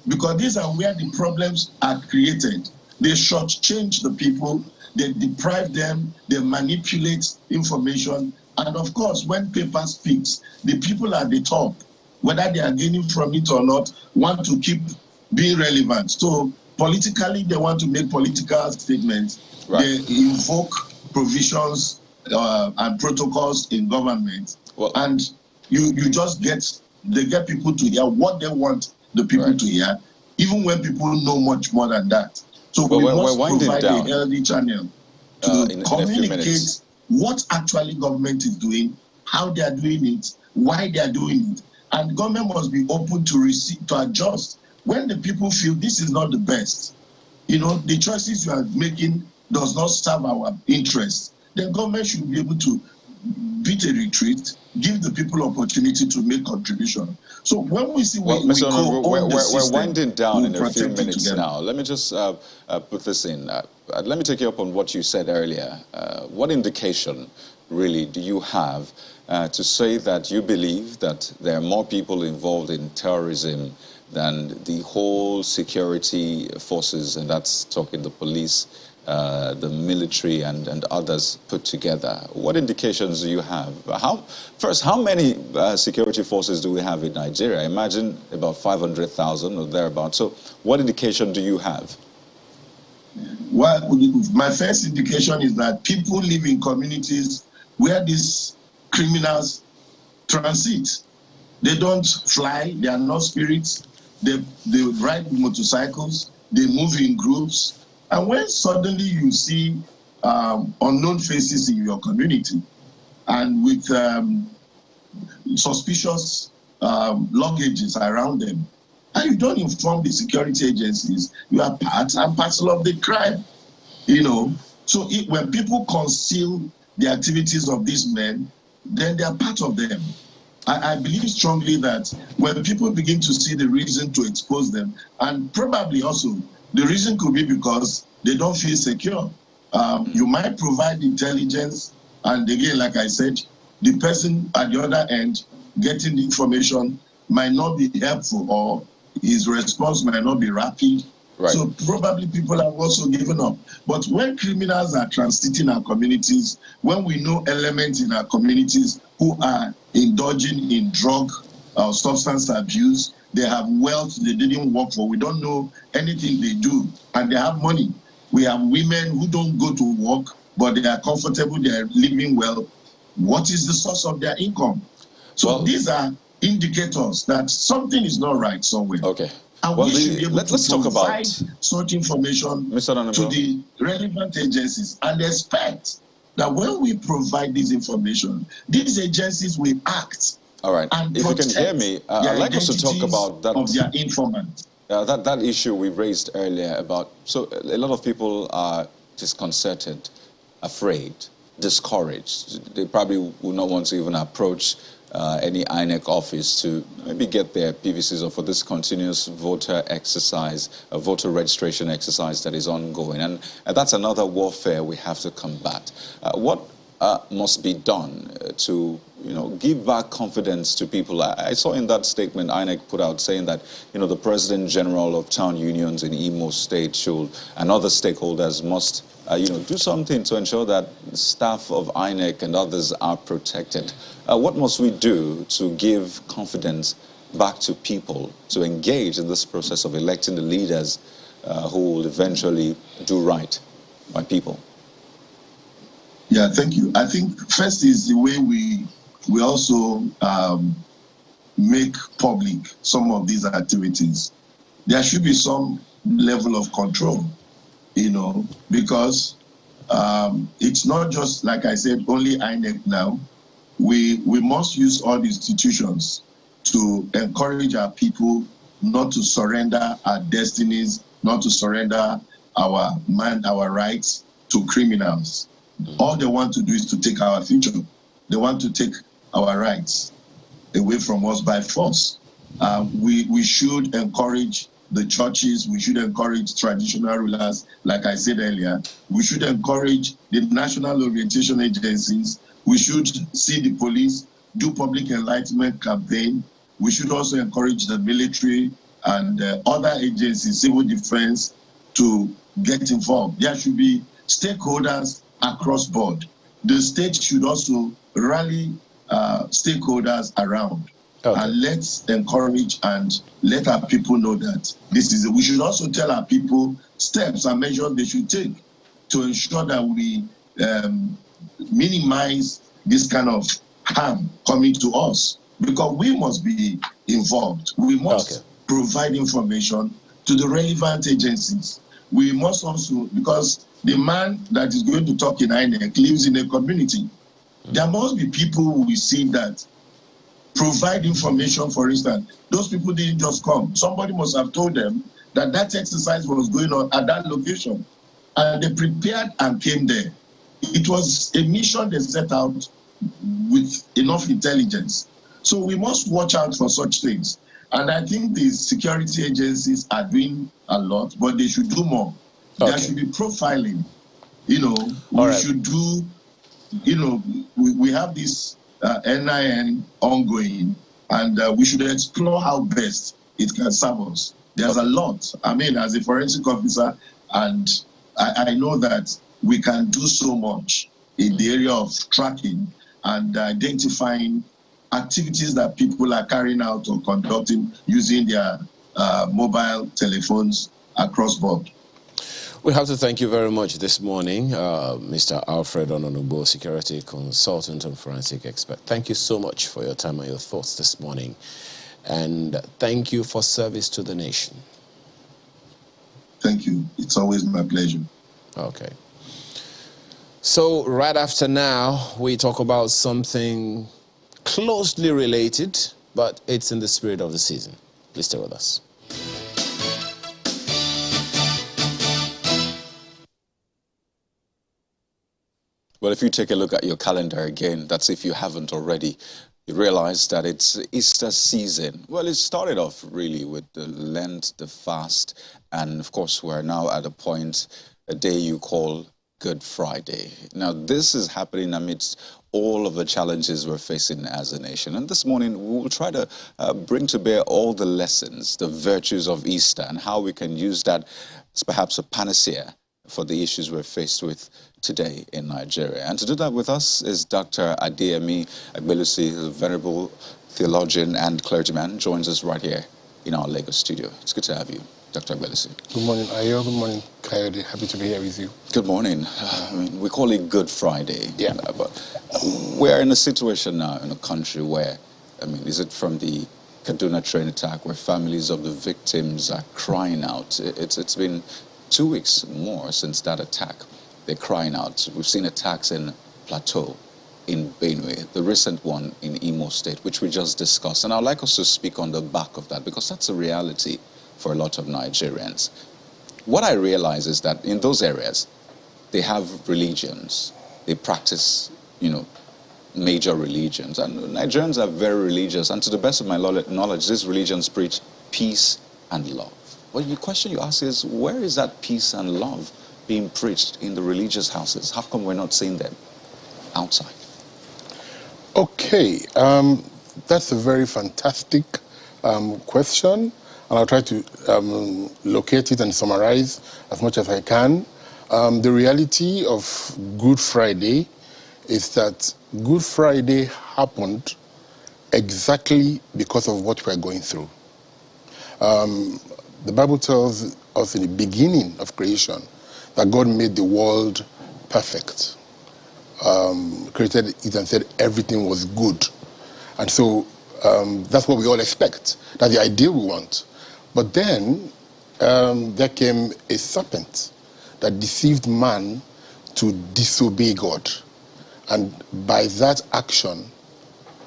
Because these are where the problems are created. They shortchange the people, they deprive them, they manipulate information. And of course, when paper speaks, the people at the top, whether they are gaining from it or not, want to keep being relevant. So politically, they want to make political statements. They invoke provisions and protocols in government. And you just they get people to hear what they want the people to hear, even when people know much more than that. So we must provide a healthy channel to communicate what actually government is doing, how they are doing it, why they are doing it. And government must be open to adjust when the people feel this is not the best. You know, the choices you are making does not serve our interests. Then government should be able to beat a retreat, give the people opportunity to make contribution. So when we see we're winding down in a few minutes now. Let me just put this in. Let me take you up on what you said earlier. What indication really do you have to say that you believe that there are more people involved in terrorism than the whole security forces, and that's talking the police, the military and others put together? What indications do you have? How many security forces do we have in Nigeria? I imagine about 500,000 or thereabouts. So what indication do you have? Well, my first indication is that people live in communities where these criminals transit. They don't fly, they are not spirits, they ride motorcycles, they move in groups. And when suddenly you see unknown faces in your community and with suspicious luggages around them, and you don't inform the security agencies, you are part and parcel of the crime, you know. So when people conceal the activities of these men, then they are part of them. I believe strongly that when people begin to see the reason to expose them, and probably also the reason could be because they don't feel secure. You might provide intelligence, and again, like I said, the person at the other end getting the information might not be helpful, or his response might not be rapid. So probably people have also given up. But when criminals are transiting our communities, when we know elements in our communities who are indulging in drug or substance abuse, they have wealth they didn't work for, we don't know anything they do, and they have money. We have women who don't go to work, but they are comfortable, they are living well. What is the source of their income? So these are indicators that something is not right somewhere. And we should be able to provide such information to the relevant agencies and expect that when we provide this information, these agencies will act. And if you can hear me, I'd like us to talk about that of their informants. That issue we raised earlier about, so a lot of people are disconcerted, afraid, discouraged. They probably will not want to even approach any INEC office to maybe get their PVCs or for this continuous voter exercise, a voter registration exercise that is ongoing. And that's another warfare we have to combat. What must be done to, give back confidence to people? I saw in that statement INEC put out saying that, the President General of Town Unions in Imo State should, and other stakeholders must, do something to ensure that staff of INEC and others are protected. What must we do to give confidence back to people to engage in this process of electing the leaders who will eventually do right by people? Yeah, thank you. I think first is the way we also make public some of these activities. There should be some level of control, because it's not just, like I said, only INEC now. We must use all the institutions to encourage our people not to surrender our destinies, not to surrender our rights to criminals. All they want to do is to take our future. They want to take our rights away from us by force. We should encourage the churches. We should encourage traditional rulers, like I said earlier. We should encourage the national orientation agencies. We should see the police do public enlightenment campaign. We should also encourage the military and other agencies, civil defense, to get involved. There should be stakeholders across board. The state should also rally stakeholders around. Okay. And let's encourage and let our people know that this is we should also tell our people steps and measures they should take to ensure that we minimize this kind of harm coming to us, because we must be involved. We must provide information to the relevant agencies. We must also, because the man that is going to talk in INEC lives in a community. There must be people who will see that provide information. For instance, those people didn't just come. Somebody must have told them that that exercise was going on at that location, and they prepared and came there. It was a mission they set out with enough intelligence. So we must watch out for such things. And I think the security agencies are doing a lot, but they should do more. There should be profiling. We should do, we have this NIN ongoing, and we should explore how best it can serve us. There's a lot. I mean, as a forensic officer, and I know that we can do so much in the area of tracking and identifying activities that people are carrying out or conducting using their mobile telephones across board. We have to thank you very much this morning, Mr. Alfred Ononubo, security consultant and forensic expert. Thank you so much for your time and your thoughts this morning. And thank you for service to the nation. Thank you. It's always my pleasure. Okay. So right after now, we talk about something closely related, but it's in the spirit of the season. Please stay with us. Well, if you take a look at your calendar again, that's if you haven't already, you realize that it's Easter season. Well, it started off really with the Lent, the fast, and of course we're now at a day you call Good Friday. Now, this is happening amidst all of the challenges we're facing as a nation. And this morning, we will try to bring to bear all the lessons, the virtues of Easter, and how we can use that as perhaps a panacea for the issues we're faced with today in Nigeria. And to do that with us is Dr. Adeyemi Agbelusi, a venerable theologian and clergyman, joins us right here in our Lagos studio. It's good to have you, Dr. Agbelusi. Good morning, Ayo. Good morning, Coyote. Happy to be here with you. Good morning. We call it Good Friday. Yeah. But we're in a situation now in a country where, is it from the Kaduna train attack where families of the victims are crying out? It's been 2 weeks more since that attack. They're crying out. We've seen attacks in Plateau, in Benue, the recent one in Imo State, which we just discussed. And I'd like us to speak on the back of that, because that's a reality for a lot of Nigerians. What I realize is that in those areas, they have religions. They practice, major religions. And Nigerians are very religious. And to the best of my knowledge, these religions preach peace and love. Well, the question you ask is, where is that peace and love being preached in the religious houses? How come we're not seeing them outside? Okay, that's a very fantastic question, and I'll try to locate it and summarize as much as I can. The reality of Good Friday is that Good Friday happened exactly because of what we're going through. The Bible tells us in the beginning of creation that God made the world perfect. Created it and said everything was good. And so that's what we all expect. That's the ideal we want. But then there came a serpent that deceived man to disobey God. And by that action,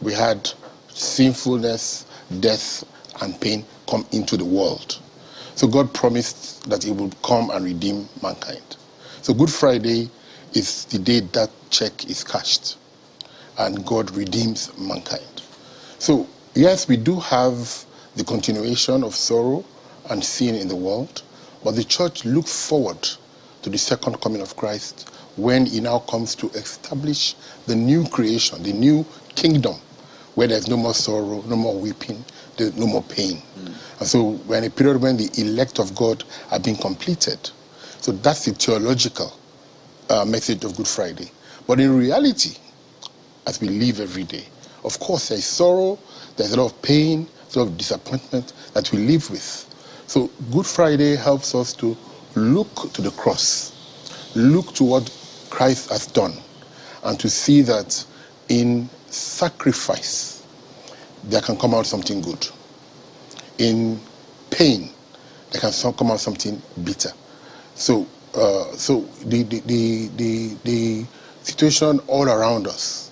we had sinfulness, death, and pain come into the world. So God promised that he would come and redeem mankind. So Good Friday is the day that check is cashed and God redeems mankind. So yes, we do have the continuation of sorrow and sin in the world, but the church looks forward to the second coming of Christ when he now comes to establish the new creation, the new kingdom, where there's no more sorrow, no more weeping, there's no more pain. And so we're in a period when the elect of God are being completed. So that's the theological message of Good Friday. But in reality, as we live every day, of course there's sorrow, there's a lot of pain, a lot of disappointment that we live with. So Good Friday helps us to look to the cross, look to what Christ has done, and to see that in sacrifice there can come out something good. In pain there can come out something bitter. So the situation all around us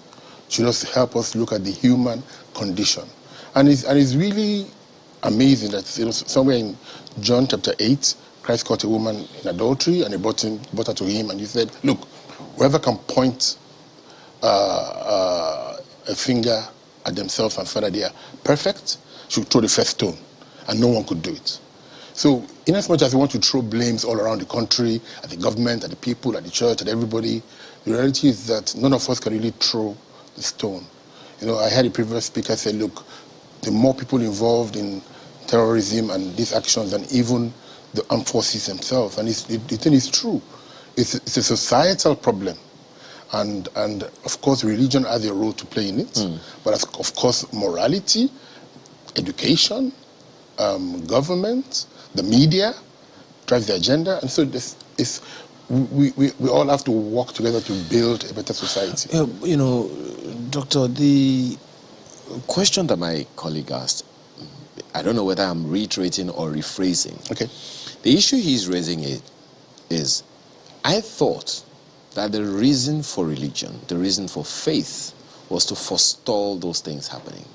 should also help us look at the human condition. And it's really amazing that somewhere in John chapter 8, Christ caught a woman in adultery and he brought her to him and he said, look, whoever can point a finger at themselves and say that they are perfect should throw the first stone, and no one could do it. So in as much as we want to throw blames all around the country, at the government, at the people, at the church, at everybody, the reality is that none of us can really throw the stone. I heard a previous speaker say, look, the more people involved in terrorism and these actions than even the armed forces themselves. And the thing is true. It's a societal problem. And of course, religion has a role to play in it. But of course, morality, education, government, the media drives the agenda. And so we all have to work together to build a better society. Doctor, the question that my colleague asked, I don't know whether I'm reiterating or rephrasing. Okay. The issue he's raising is, I thought that the reason for religion, the reason for faith, was to forestall those things happening.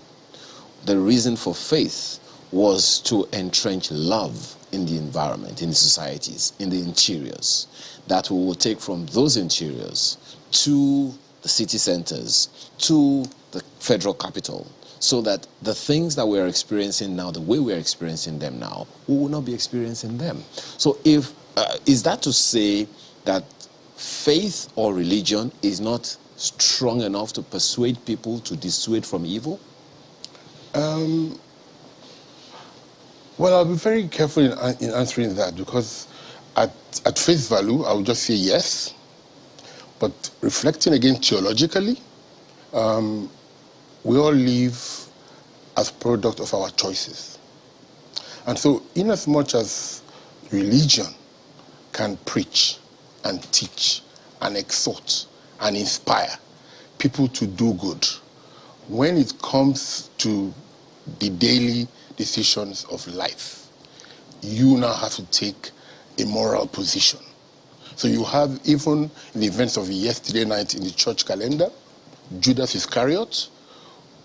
The reason for faith was to entrench love in the environment, in the societies, in the interiors, that we will take from those interiors to the city centers, to the federal capital, so that the things that we're experiencing now, the way we're experiencing them now, we will not be experiencing them. So is that to say that faith or religion is not strong enough to persuade people to dissuade from evil? Well, I'll be very careful in answering that, because at face value, I would just say yes. But reflecting again theologically, we all live as product of our choices. And so in as much as religion can preach and teach and exhort and inspire people to do good, when it comes to the daily decisions of life, you now have to take a moral position. So you have, even in the events of yesterday night in the church calendar, Judas Iscariot.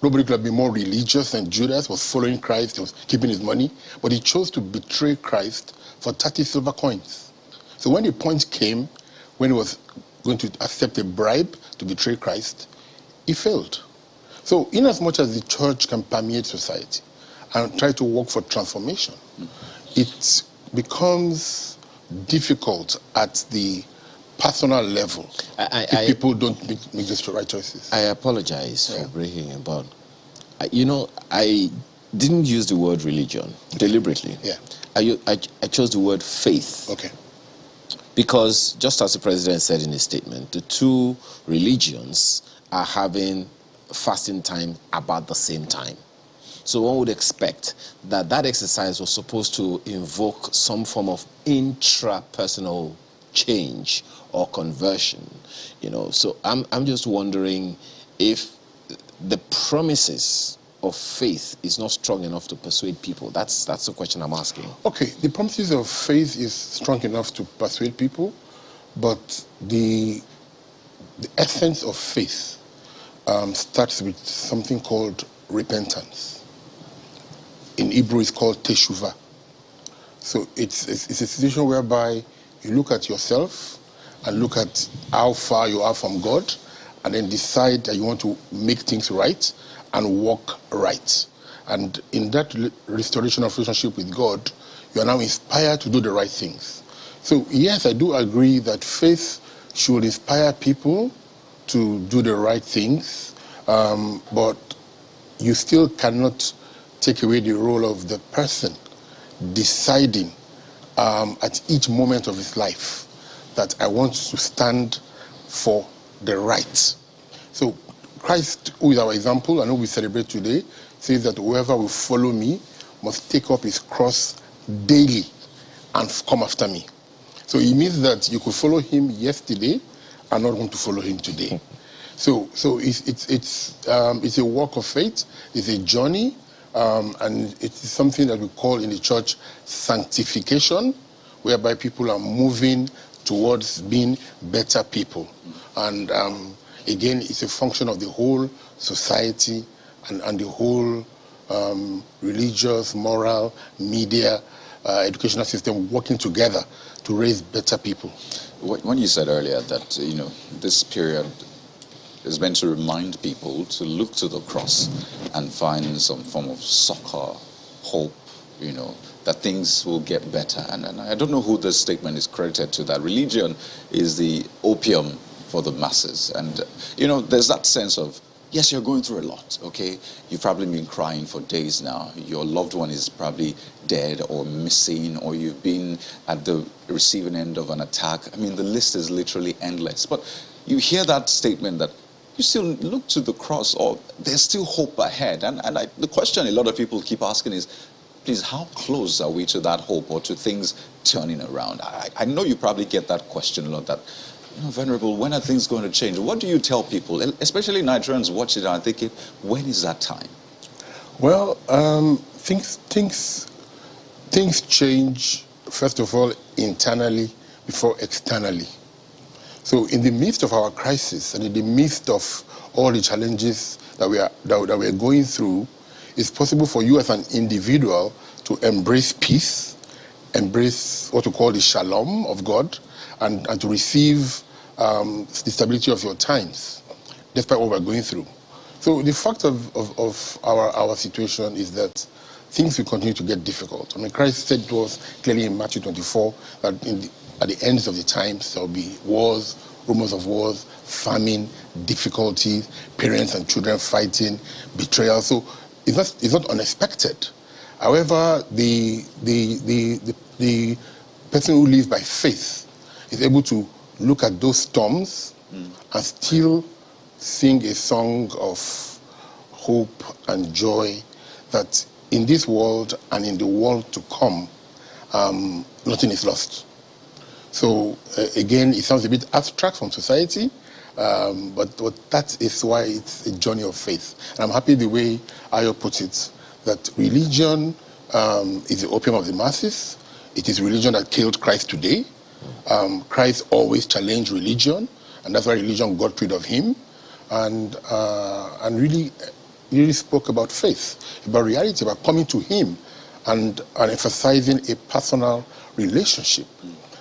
Nobody could have been more religious than Judas. Was following Christ, he was keeping his money, but he chose to betray Christ for 30 silver coins. So when the point came when he was going to accept a bribe to betray Christ, he failed. So in as much as the church can permeate society and try to work for transformation, it becomes difficult at the personal level if people don't make the right choices. I apologize for breaking it, but I didn't use the word religion deliberately. Yeah. I chose the word faith. Okay. Because just as the president said in his statement, the two religions are having fasting time about the same time. So one would expect that that exercise was supposed to invoke some form of intrapersonal change or conversion, So I'm just wondering if the promises of faith is not strong enough to persuade people. That's the question I'm asking. Okay, the promises of faith is strong enough to persuade people, but the essence of faith starts with something called repentance. In Hebrew, it's called teshuvah. So it's a situation whereby you look at yourself and look at how far you are from God, and then decide that you want to make things right and walk right. And in that restoration of relationship with God, you are now inspired to do the right things. So yes, I do agree that faith should inspire people to do the right things, but you still cannot take away the role of the person deciding at each moment of his life that I want to stand for the right. So Christ, who is our example, and who we celebrate today, says that whoever will follow me must take up his cross daily and come after me. So it means that you could follow him yesterday and not want to follow him today. So it's a walk of faith, it's a journey, and it's something that we call in the church sanctification, whereby people are moving towards being better people. And again, it's a function of the whole society and the whole religious, moral, media, educational system working together to raise better people. When you said earlier that, this period is meant to remind people to look to the cross and find some form of succor, hope, that things will get better. And I don't know who this statement is credited to, that religion is the opium for the masses. And, there's that sense of, yes, you're going through a lot, okay? You've probably been crying for days now. Your loved one is probably dead or missing, or you've been at the receiving end of an attack. I mean, the list is literally endless. But you hear that statement that you still look to the cross, or there's still hope ahead. And the question a lot of people keep asking is, please, how close are we to that hope or to things turning around? I know you probably get that question a lot, that, Venerable, when are things going to change? What do you tell people, especially Nigerians watching it and thinking, when is that time? Well, things change, first of all, internally before externally. So in the midst of our crisis and in the midst of all the challenges that we are going through, it's possible for you as an individual to embrace peace, embrace what we call the shalom of God, and to receive the stability of your times, despite what we're going through. So the fact of our situation is that things will continue to get difficult. I mean, Christ said to us clearly in Matthew 24 that at the ends of the times there will be wars, rumors of wars, famine, difficulties, parents and children fighting, betrayal. So it's not unexpected. However, the person who lives by faith is able to look at those storms and still sing a song of hope and joy that in this world and in the world to come, nothing is lost. So again, it sounds a bit abstract from society, but that is why it's a journey of faith. And I'm happy the way Ayo put it, that religion is the opium of the masses. It is religion that killed Christ today. Christ always challenged religion, and that's why religion got rid of him, and really spoke about faith, about reality, about coming to him, and emphasizing a personal relationship.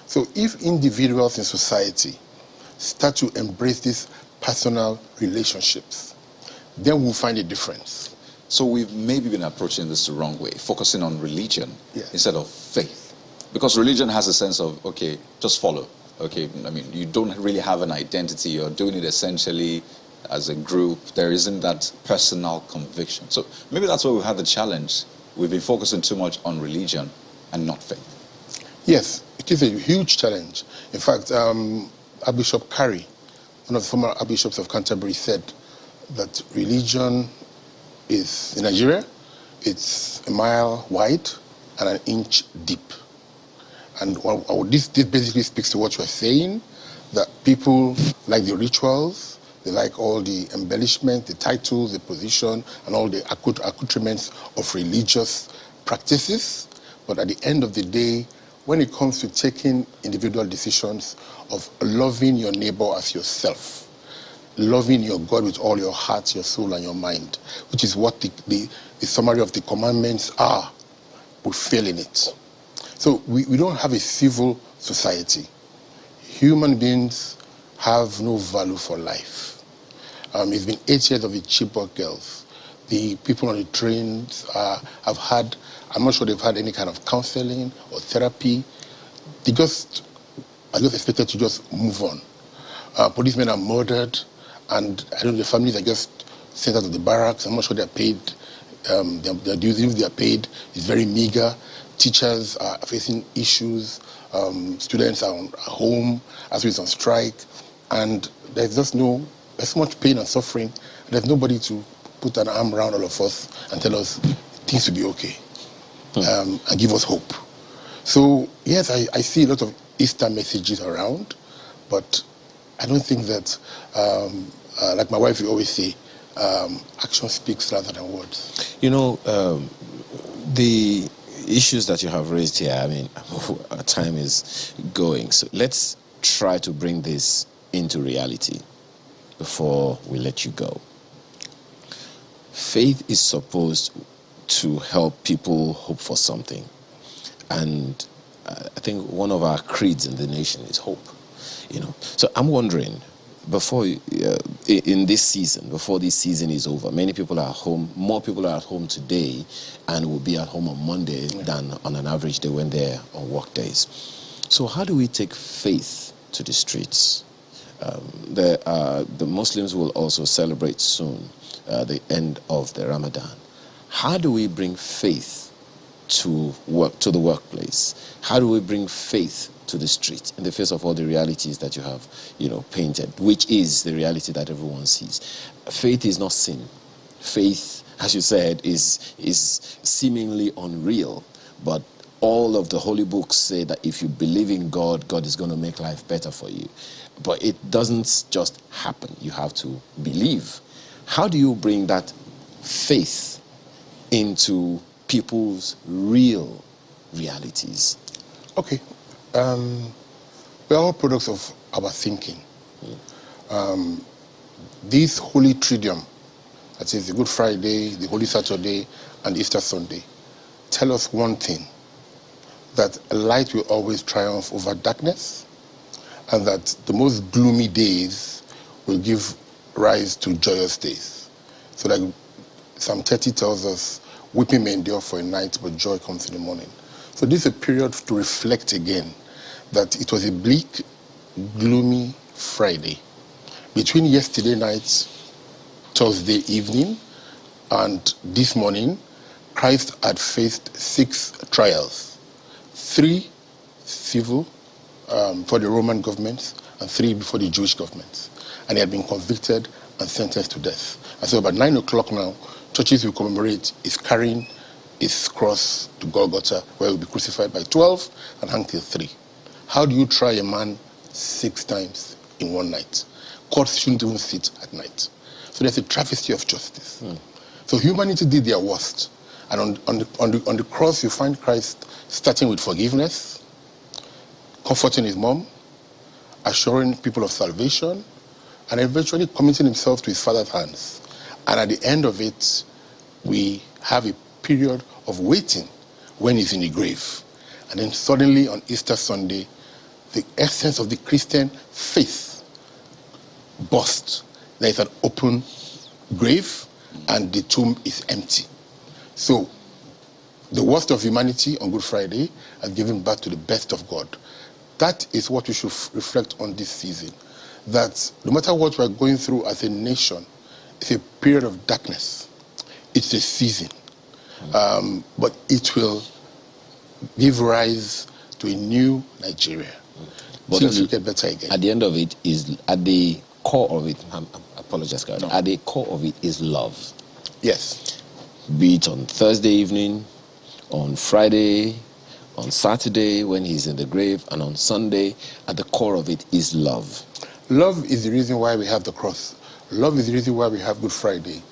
So if individuals in society start to embrace these personal relationships, then we'll find a difference. So we've maybe been approaching this the wrong way, focusing on religion instead of faith. Because religion has a sense of, okay, just follow. Okay, I mean, you don't really have an identity. You're doing it essentially as a group. There isn't that personal conviction. So maybe that's where we've had the challenge. We've been focusing too much on religion and not faith. Yes, it is a huge challenge. In fact, Archbishop Carey, one of the former Archbishops of Canterbury, said that religion is, in Nigeria, it's a mile wide and an inch deep. And this basically speaks to what you're saying, that people like the rituals, they like all the embellishment, the titles, the position, and all the accoutrements of religious practices. But at the end of the day, when it comes to taking individual decisions of loving your neighbor as yourself, loving your God with all your heart, your soul, and your mind, which is what the summary of the commandments are, we fail in it. So we don't have a civil society. Human beings have no value for life. It's been 8 years of the Chibok girls. The people on the trains have had, I'm not sure they've had any kind of counseling or therapy. They are just expected to just move on. Policemen are murdered, and I don't know, the families are just sent out of the barracks. I'm not sure they're paid. Their dues, if they are paid, is very meager. Teachers are facing issues. Students are at home, as well as on strike, and there's so much pain and suffering. And there's nobody to put an arm around all of us and tell us things will be okay, and give us hope. So yes, I see a lot of Easter messages around, but I don't think that, like my wife will always say, action speaks louder than words. You know, the issues that you have raised here, I mean, our time is going. So let's try to bring this into reality before we let you go. Faith is supposed to help people hope for something. And I think one of our creeds in the nation is hope. You know, so I'm wondering, before in this season, before this season is over, many people are at home. More people are at home today, and will be at home on Monday than on an average day when they're on work days. So how do we take faith to the streets? The Muslims will also celebrate soon the end of the Ramadan. How do we bring faith to the workplace? How do we bring faith to the street in the face of all the realities that you have, painted, which is the reality that everyone sees? Faith is not sin. Faith, as you said, is seemingly unreal, but all of the holy books say that if you believe in God, God is going to make life better for you. But it doesn't just happen. You have to believe. How do you bring that faith into people's real realities? Okay. We're all products of our thinking. This Holy Triduum, that is the Good Friday, the Holy Saturday, and Easter Sunday, tell us one thing, that light will always triumph over darkness, and that the most gloomy days will give rise to joyous days. So like Psalm 30 tells us, weeping may endure for a night, but joy comes in the morning. So this is a period to reflect again that it was a bleak, gloomy Friday. Between yesterday night, Thursday evening, and this morning, Christ had faced 6 trials. 3 civil for the Roman government and 3 before the Jewish government. And he had been convicted and sentenced to death. And so about 9 o'clock now, churches will commemorate his carrying his cross to Golgotha, where he will be crucified by 12 and hung till 3. How do you try a man 6 times in one night? Courts shouldn't even sit at night. So there's a travesty of justice. So humanity did their worst. And on the cross, you find Christ starting with forgiveness, comforting his mom, assuring people of salvation, and eventually committing himself to his Father's hands. And at the end of it, we have a period of waiting when he's in the grave. And then suddenly on Easter Sunday, the essence of the Christian faith bust. There is an open grave and the tomb is empty. So the worst of humanity on Good Friday has given birth to the best of God. That is what we should reflect on this season. That no matter what we're going through as a nation, it's a period of darkness. It's a season. But it will give rise to a new Nigeria. But Things will get better again. At the end of it is, at the core of it, I apologize, God. No. At the core of it is love. Yes. Be it on Thursday evening, on Friday, on Saturday when he's in the grave, and on Sunday, at the core of it is love. Love is the reason why we have the cross. Love is the reason why we have Good Friday.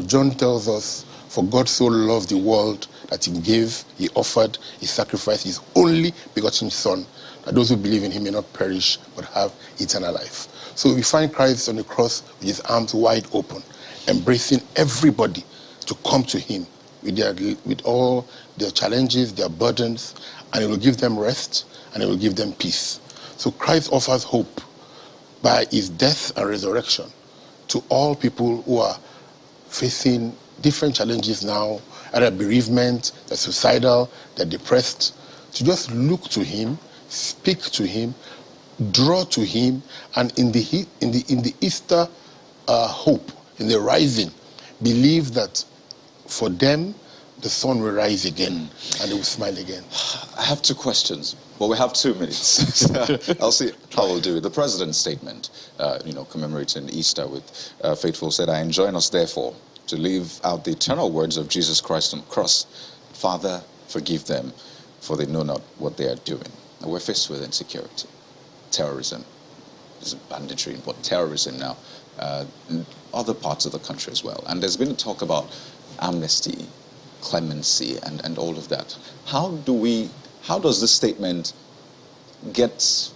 John tells us, for God so loved the world that he gave, he offered, he sacrificed his only begotten Son, that those who believe in him may not perish but have eternal life. So we find Christ on the cross with his arms wide open, embracing everybody to come to him with all their challenges, their burdens, and it will give them rest and it will give them peace. So Christ offers hope by his death and resurrection to all people who are facing different challenges now, either bereavement, they're suicidal, they're depressed, to just look to him, speak to him, draw to him, and in the Easter hope, in the rising, believe that for them the sun will rise again and they will smile again. I have two questions. Well, we have 2 minutes. I'll see how we'll do it. The president's statement, commemorating Easter with faithful said, I enjoin us therefore to leave out the eternal words of Jesus Christ on the cross. Father, forgive them, for they know not what they are doing. And we're faced with insecurity, terrorism. This is banditry, but terrorism now in other parts of the country as well. And there's been a talk about amnesty, clemency, and all of that. How does this statement get,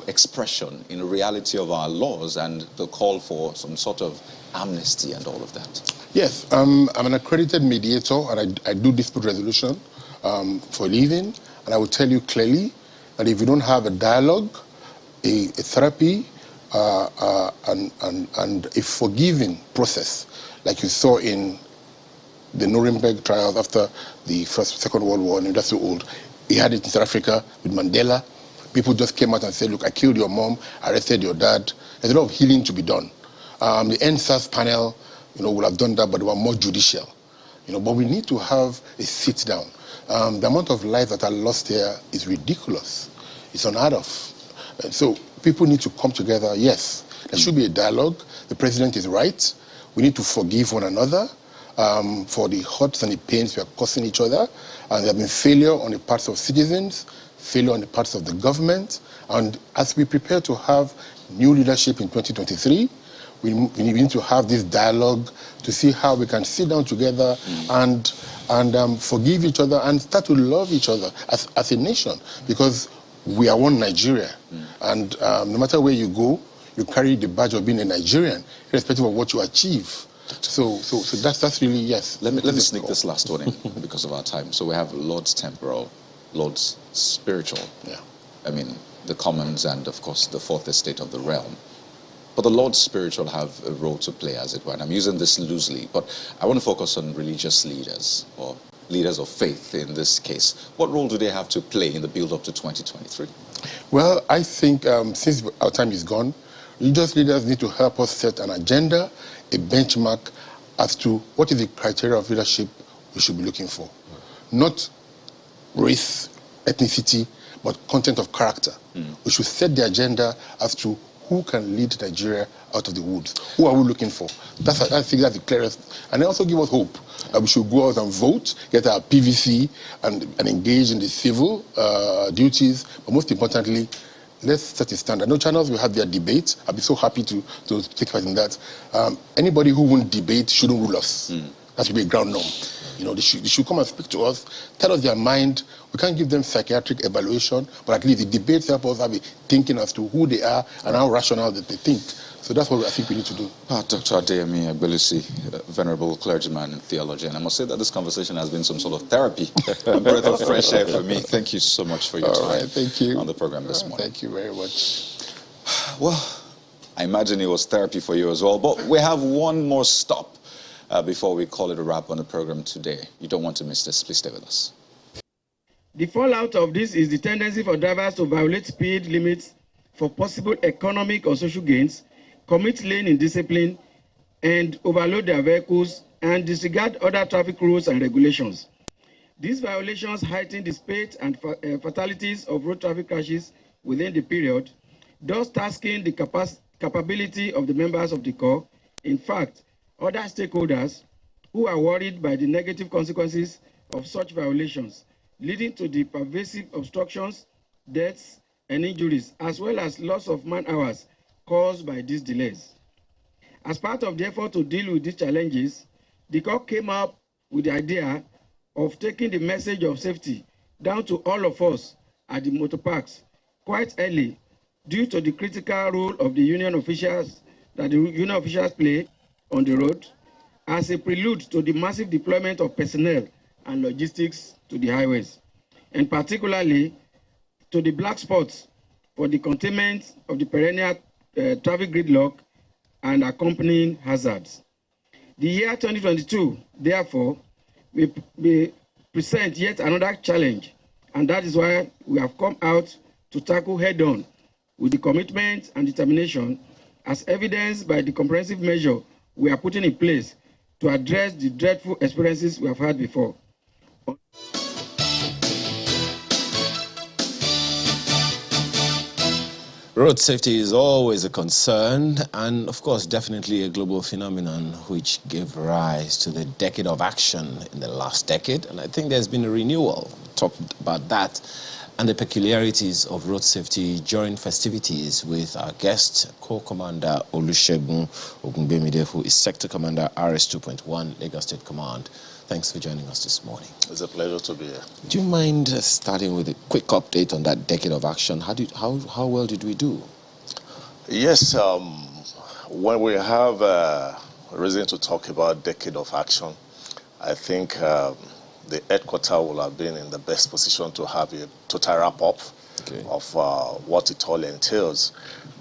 expression in the reality of our laws and the call for some sort of amnesty and all of that? Yes, I'm an accredited mediator and I do dispute resolution for a living. And I will tell you clearly that if you don't have a dialogue, a therapy, and a forgiving process, like you saw in the Nuremberg trials after the Second World War, and that's so old. He had it in South Africa with Mandela. People just came out and said, look, I killed your mom, arrested your dad. There's a lot of healing to be done. The NSAS panel, would have done that, but they were more judicial. But we need to have a sit down. The amount of lives that are lost here is ridiculous. It's unheard of. And so people need to come together. Yes, there should be a dialogue. The president is right. We need to forgive one another for the hurts and the pains we are causing each other. And there have been failure on the parts of citizens, failure on the parts of the government. And as we prepare to have new leadership in 2023, we need to have this dialogue to see how we can sit down together and forgive each other and start to love each other as a nation, because we are one Nigeria. And no matter where you go, you carry the badge of being a Nigerian, irrespective of what you achieve. So that's really, yes. Let me sneak this last one in because of our time. So we have Lord's temporal, Lord's spiritual. Yeah. I mean, the commons and, of course, the fourth estate of the realm. But the Lord's spiritual have a role to play, as it were. And I'm using this loosely, but I want to focus on religious leaders, or leaders of faith in this case. What role do they have to play in the build-up to 2023? Well, I think since our time is gone, religious leaders need to help us set an agenda, a benchmark as to what is the criteria of leadership we should be looking for. Not race, ethnicity, but content of character. We should set the agenda as to who can lead Nigeria out of the woods. Who are we looking for? I think that's the clearest. And they also give us hope that we should go out and vote, get our PVC, and engage in the civil duties. But most importantly, let's set a standard. No channels will have their debate. I'll be so happy to take part in that. Anybody who won't debate shouldn't rule us. That should be a ground norm. They should come and speak to us, tell us their mind. We can't give them psychiatric evaluation, but at least the debates help us have a thinking as to who they are and how rational that they think. So that's what I think we need to do. Dr. Adeyemi Agbelisi, venerable clergyman in theology, and I must say that this conversation has been some sort of therapy, a breath of fresh air for me. Thank you so much for your time thank you. on the program this morning. Thank you very much. Well, I imagine it was therapy for you as well. But we have one more stop before we call it a wrap on the program today. You don't want to miss this. Please stay with us. The fallout of this is the tendency for drivers to violate speed limits for possible economic or social gains, commit lane indiscipline, and overload their vehicles and disregard other traffic rules and regulations. These violations heighten the spate and fatalities of road traffic crashes within the period, thus tasking the capability of the members of the Corps. In fact, other stakeholders who are worried by the negative consequences of such violations, leading to the pervasive obstructions, deaths, and injuries, as well as loss of man-hours caused by these delays. As part of the effort to deal with these challenges, the Corps came up with the idea of taking the message of safety down to all of us at the motor parks quite early, due to the critical role of the union officials that the union officials play on the road, as a prelude to the massive deployment of personnel and logistics to the highways, and particularly to the black spots for the containment of the perennial traffic gridlock and accompanying hazards. The year 2022, therefore, we present yet another challenge, and that is why we have come out to tackle head-on with the commitment and determination as evidenced by the comprehensive measure we are putting in place to address the dreadful experiences we have had before. Road safety is always a concern and, of course, definitely a global phenomenon which gave rise to the decade of action in the last decade. And I think there's been a renewal. Talked about that and the peculiarities of road safety during festivities with our guest, Co-Commander Olusegun Ogunbemide, who is Sector Commander RS 2.1, Lagos State Command. Thanks for joining us this morning. It's a pleasure to be here. Do you mind starting with a quick update on that decade of action? How well did we do? Yes, when we have a reason to talk about decade of action, I think the headquarters will have been in the best position to have a total wrap-up of what it all entails.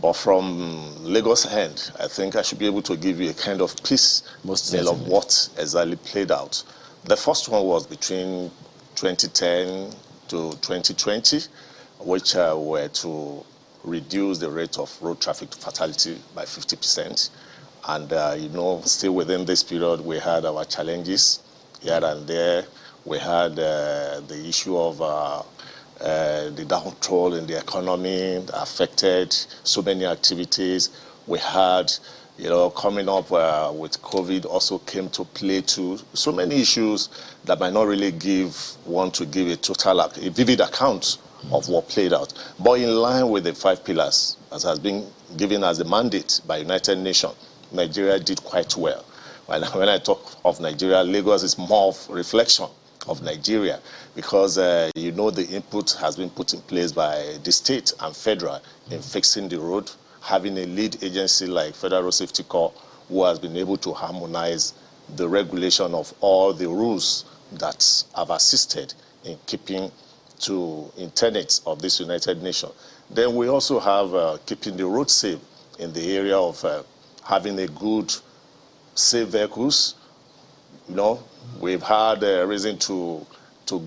But from Lagos' end, I think I should be able to give you a kind of piecemeal of what exactly played out. The first one was between 2010 to 2020, which were to reduce the rate of road traffic fatality by 50%. And, still within this period, we had our challenges here and there. We had the issue of the downfall in the economy that affected so many activities. We had, coming up with COVID also came to play too. So many issues that might not really want to give a vivid account of what played out. But in line with the 5 pillars, as has been given as a mandate by United Nations, Nigeria did quite well. When I talk of Nigeria, Lagos is more of reflection of Nigeria, because the input has been put in place by the state and federal in fixing the road, having a lead agency like Federal Road Safety Corps who has been able to harmonize the regulation of all the rules that have assisted in keeping in tenets of this United Nations. Then we also have keeping the road safe in the area of having a good, safe vehicles. We've had a reason to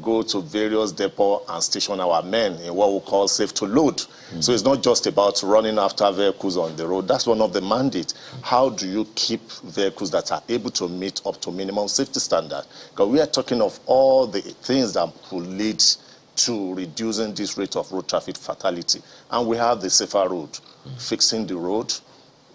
go to various depots and station our men in what we call safe to load. So it's not just about running after vehicles on the road. That's one of the mandates. How do you keep vehicles that are able to meet up to minimum safety standard? Because we are talking of all the things that will lead to reducing this rate of road traffic fatality. And we have the safer road, fixing the road,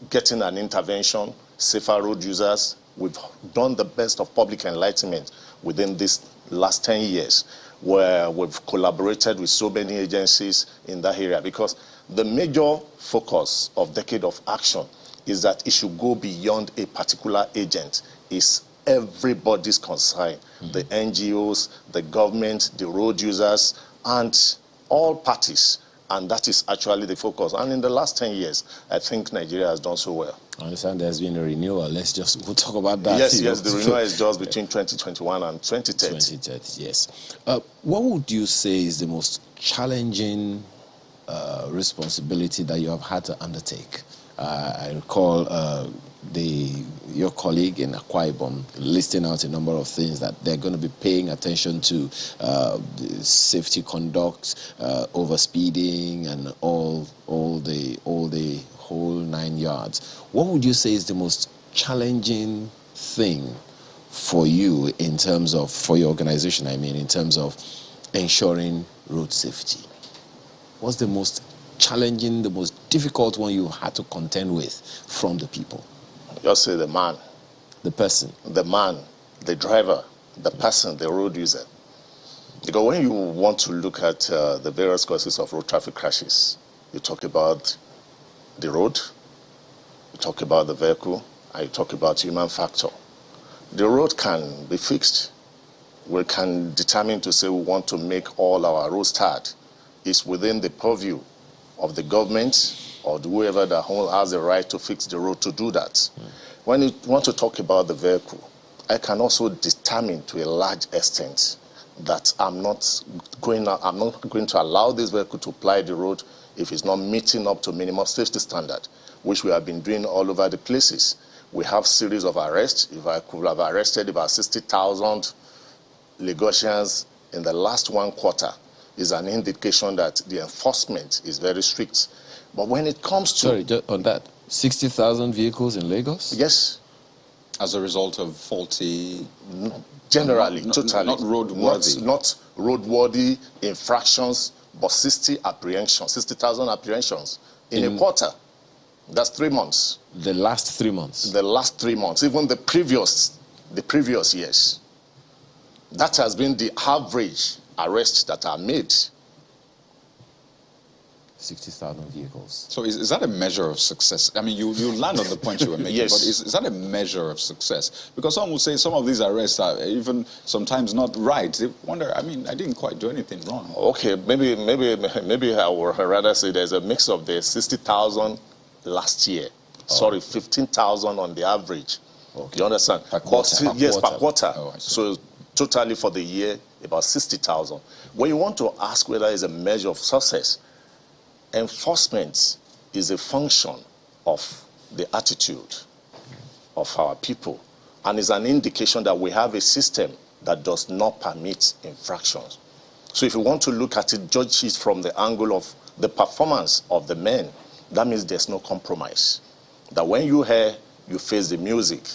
getting an intervention, safer road users. We've done the best of public enlightenment within this last 10 years, where we've collaborated with so many agencies in that area, because the major focus of Decade of Action is that it should go beyond a particular agent. It's everybody's concern, the NGOs, the government, the road users, and all parties. And that is actually the focus. And in the last 10 years, I think Nigeria has done so well. I understand there's been a renewal. We'll talk about that. Yes, the renewal is just between 2021 and 2030. 2030, yes. What would you say is the most challenging responsibility that you have had to undertake I recall your colleague in Akwa Ibom listing out a number of things that they're going to be paying attention to, safety conduct, overspeeding, and all the whole 9 yards. What would you say is the most challenging thing for you in terms of, for your organization, I mean, in terms of ensuring road safety? What's the most challenging, the most difficult one you had to contend with from the people? Just say the man. The person. The man, the driver, the person, the road user. Because when you want to look at the various causes of road traffic crashes, you talk about the road, you talk about the vehicle, and you talk about human factor. The road can be fixed. We can determine to say we want to make all our roads tarred. It's within the purview of the government or whoever that has the right to fix the road to do that. When you want to talk about the vehicle, I can also determine to a large extent that I'm not going to allow this vehicle to ply the road if it's not meeting up to minimum safety standard, which we have been doing all over the places. We have series of arrests. If I could have arrested about 60,000 Lagosians in the last 1 quarter, is an indication that the enforcement is very strict. But when it comes to... Sorry, just on that, 60,000 vehicles in Lagos? Yes. As a result of faulty... Generally, totally. Not roadworthy. Not roadworthy infractions, but 60,000 apprehensions in a quarter. That's 3 months. The last 3 months? The last 3 months. Even the previous years. That has been the average arrests that are made. 60,000 vehicles. So is that a measure of success? I mean, you land on the point you were making, Yes. but is that a measure of success? Because some will say some of these arrests are even sometimes not right. They wonder, I mean, I didn't quite do anything wrong. Okay, maybe I would rather say there's a mix of the 60,000 last year. Sorry, 15,000 on the average. Okay. You understand? Per quarter? Yes, per quarter. Oh, I see. So totally for the year, about 60,000. When you want to ask whether it's a measure of success, enforcement is a function of the attitude of our people, and is an indication that we have a system that does not permit infractions. So if you want to look at it, judge it from the angle of the performance of the men, that means there's no compromise. That when you hear, you face the music.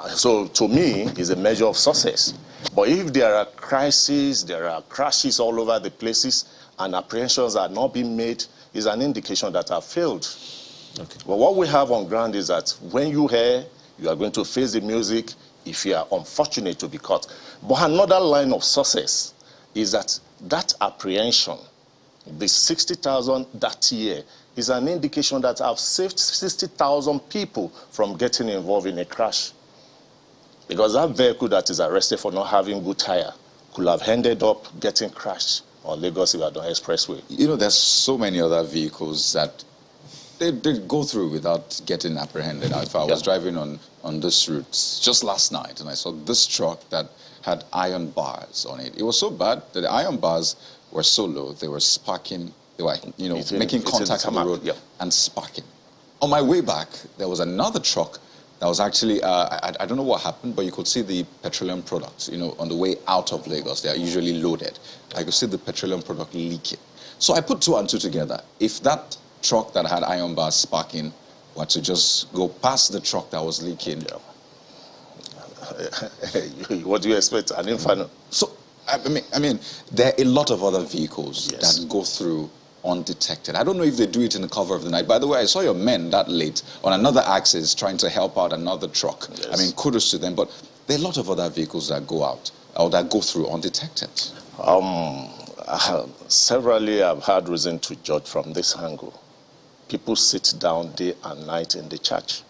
So to me, it's a measure of success. But if there are crises, there are crashes all over the places, and apprehensions are not being made, is an indication that have failed. Okay. But what we have on ground is that when you hear, you are going to face the music if you are unfortunate to be caught. But another line of success is that apprehension, the 60,000 that year, is an indication that I've saved 60,000 people from getting involved in a crash. Because that vehicle that is arrested for not having good tire could have ended up getting crashed on Lagos-Ibadan Expressway. You know, there's so many other vehicles that they go through without getting apprehended. If I was driving on this route just last night, and I saw this truck that had iron bars on it. It was so bad that the iron bars were so low, they were sparking, they were, making contact on the road and sparking. On my way back, there was another truck that was actually, I don't know what happened, but you could see the petroleum products, on the way out of Lagos. They are usually loaded. I could see the petroleum product leaking. So I put 2 and 2 together. If that truck that had iron bars sparking were to just go past the truck that was leaking. What do you expect? An inferno? So, I mean, there are a lot of other vehicles that go through undetected. I don't know if they do it in the cover of the night. By the way, I saw your men that late on another axis trying to help out another truck. Yes. I mean, kudos to them. But there are a lot of other vehicles that go out or that go through undetected. Severally, I've had reason to judge from this angle. People sit down day and night in the church.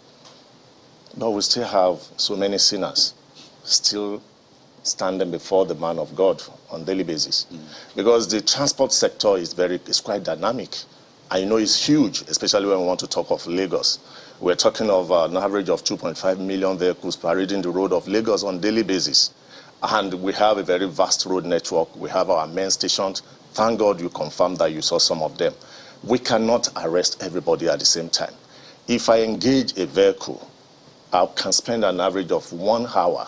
But we still have so many sinners still standing before the man of God on a daily basis. Because the transport sector is quite dynamic. I know it's huge, especially when we want to talk of Lagos. We're talking of an average of 2.5 million vehicles parading the road of Lagos on a daily basis. And we have a very vast road network. We have our main stations. Thank God you confirmed that you saw some of them. We cannot arrest everybody at the same time. If I engage a vehicle, I can spend an average of 1 hour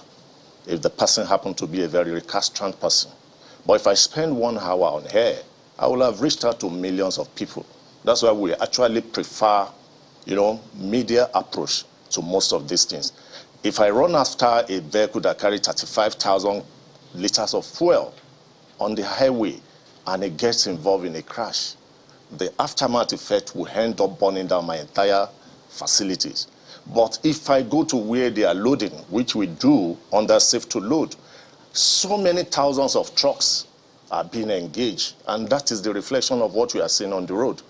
if the person happened to be a very recalcitrant person. But if I spend 1 hour on here, I will have reached out to millions of people. That's why we actually prefer, media approach to most of these things. If I run after a vehicle that carries 35,000 liters of fuel on the highway and it gets involved in a crash, the aftermath effect will end up burning down my entire facilities. But if I go to where they are loading, which we do under safe to load, so many thousands of trucks are being engaged, and that is the reflection of what we are seeing on the road.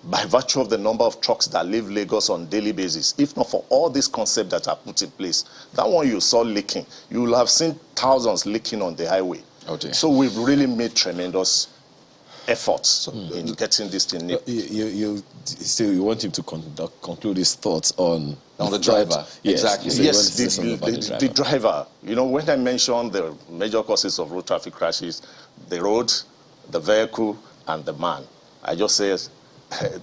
By virtue of the number of trucks that leave Lagos on a daily basis, if not for all these concepts that are put in place, that one you saw leaking, you will have seen thousands leaking on the highway. Oh dear. So we've really made tremendous efforts in getting this thing. You want him to conclude his thoughts on the driver. Yes, exactly. Yes, the driver. When I mentioned the major causes of road traffic crashes, the road, the vehicle, and the man, I just say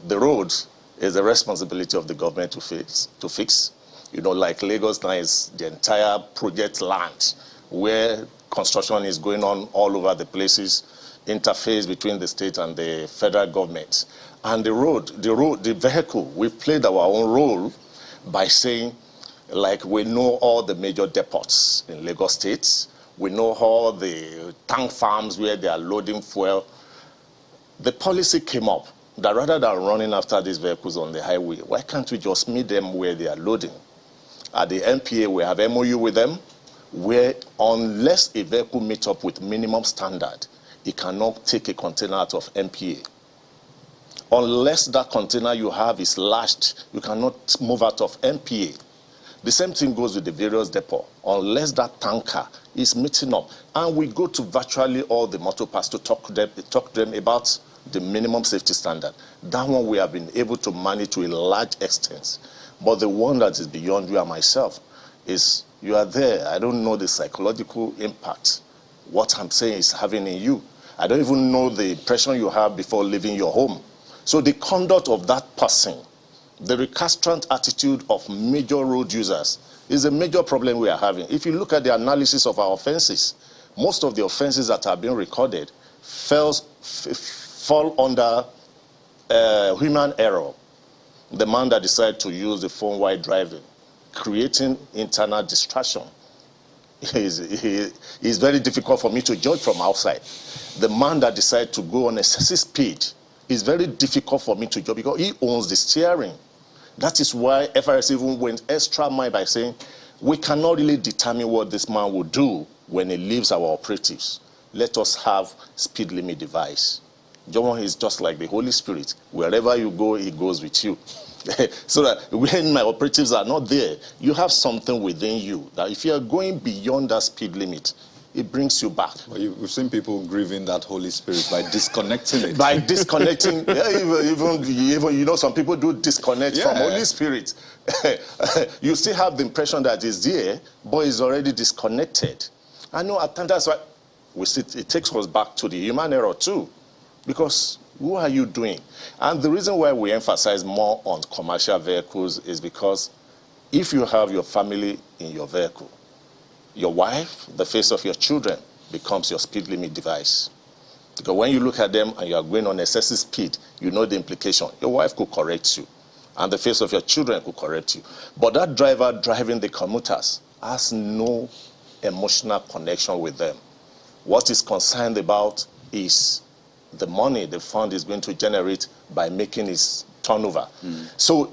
the road is the responsibility of the government to fix. Like Lagos now is the entire project land where construction is going on all over the places, interface between the state and the federal government. And the vehicle, we've played our own role by saying, like, we know all the major depots in Lagos State. We know all the tank farms where they are loading fuel. The policy came up that rather than running after these vehicles on the highway, why can't we just meet them where they are loading? At the MPA, we have MOU with them, where unless a vehicle meets up with minimum standard, it cannot take a container out of MPA. Unless that container you have is lashed, you cannot move out of MPA. The same thing goes with the various depots. Unless that tanker is meeting up, and we go to virtually all the motor parks to talk to them about the minimum safety standard. That one we have been able to manage to a large extent. But the one that is beyond you and myself is you are there. I don't know the psychological impact what I'm saying is having in you. I don't even know the impression you have before leaving your home. So the conduct of that person, the recalcitrant attitude of major road users is a major problem we are having. If you look at the analysis of our offenses, most of the offenses that are being recorded fall under human error. The man that decided to use the phone while driving, creating internal distraction, is very difficult for me to judge from outside. The man that decided to go on excessive speed is very difficult for me to judge because he owns the steering. That is why FRS even went extra mile by saying we cannot really determine what this man will do when he leaves our operatives. Let us have speed limit device. John is just like the Holy Spirit. Wherever you go, he goes with you. So that when my operatives are not there, you have something within you that if you are going beyond that speed limit, it brings you back. Well, we've seen people grieving that Holy Spirit by disconnecting it. By disconnecting, even some people do disconnect from Holy Spirit. You still have the impression that it's there, but it's already disconnected. I know at times that's why it takes us back to the human error too, because who are you doing? And the reason why we emphasize more on commercial vehicles is because if you have your family in your vehicle, your wife, the face of your children, becomes your speed limit device. Because when you look at them and you are going on excessive speed, you know the implication. Your wife could correct you, and the face of your children could correct you. But that driver driving the commuters has no emotional connection with them. What he's concerned about is the money the fund is going to generate by making his turnover. So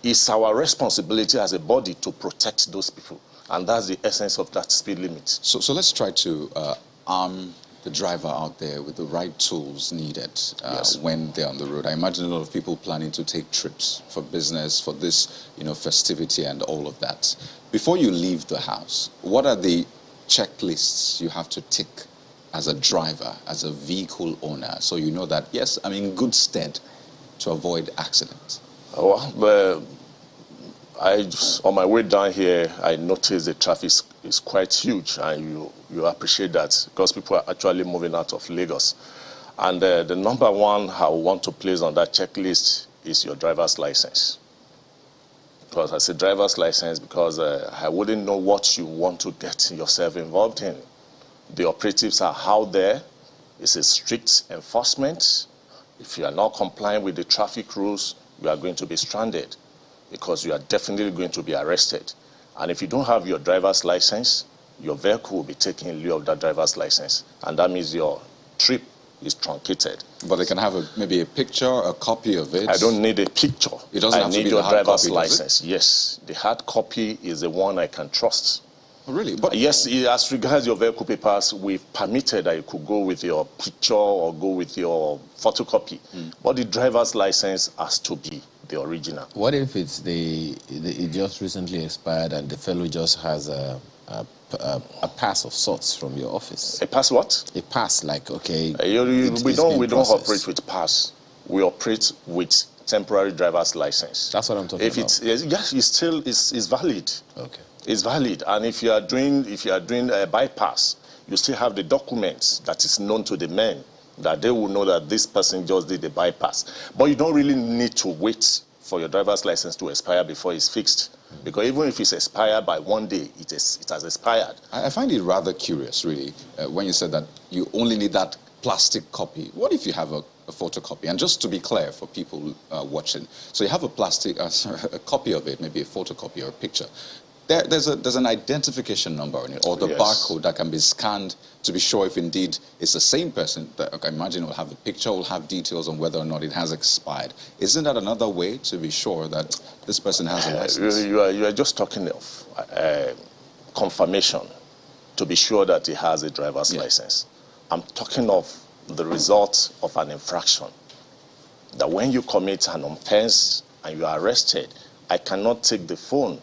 it's our responsibility as a body to protect those people. And that's the essence of that speed limit. So let's try to arm the driver out there with the right tools needed when they're on the road. I imagine a lot of people planning to take trips for business, for this festivity and all of that. Before you leave the house, what are the checklists you have to tick as a driver, as a vehicle owner, so you know that, yes, I'm in good stead to avoid accidents? Well, on my way down here, I noticed the traffic is quite huge, and you appreciate that because people are actually moving out of Lagos. And the number one I want to place on that checklist is your driver's license. Because as a driver's license, because I wouldn't know what you want to get yourself involved in. The operatives are out there. It's a strict enforcement. If you are not complying with the traffic rules, you are going to be stranded because you are definitely going to be arrested. And if you don't have your driver's license, your vehicle will be taken in lieu of that driver's license. And that means your trip is truncated. But they can have maybe a picture, a copy of it. I don't need a picture. It doesn't have to be your the hard driver's copy, license. Yes, the hard copy is the one I can trust. Oh, really? But yes, as regards your vehicle papers, we've permitted that you could go with your picture or go with your photocopy. But the driver's license has to be the original. What if it's it just recently expired and the fellow just has a pass of sorts from your office? A pass what? A pass, like, okay. We don't operate with pass. We operate with temporary driver's license. That's what I'm talking about. Yes, it's still is valid. Okay. It's valid, and if you are doing a bypass, you still have the documents that is known to the men, that they will know that this person just did the bypass. But you don't really need to wait for your driver's license to expire before it's fixed. Because even if it's expired by one day, it has expired. I find it rather curious, really, when you said that you only need that plastic copy. What if you have a photocopy? And just to be clear for people watching, so you have a copy of it, maybe a photocopy or a picture. There's an identification number on it, or the barcode that can be scanned to be sure if indeed it's the same person. That, I imagine will have the picture, will have details on whether or not it has expired. Isn't that another way to be sure that this person has a license? You are just talking of confirmation to be sure that he has a driver's license. I'm talking of the result of an infraction. That when you commit an offense and you are arrested, I cannot take the phone.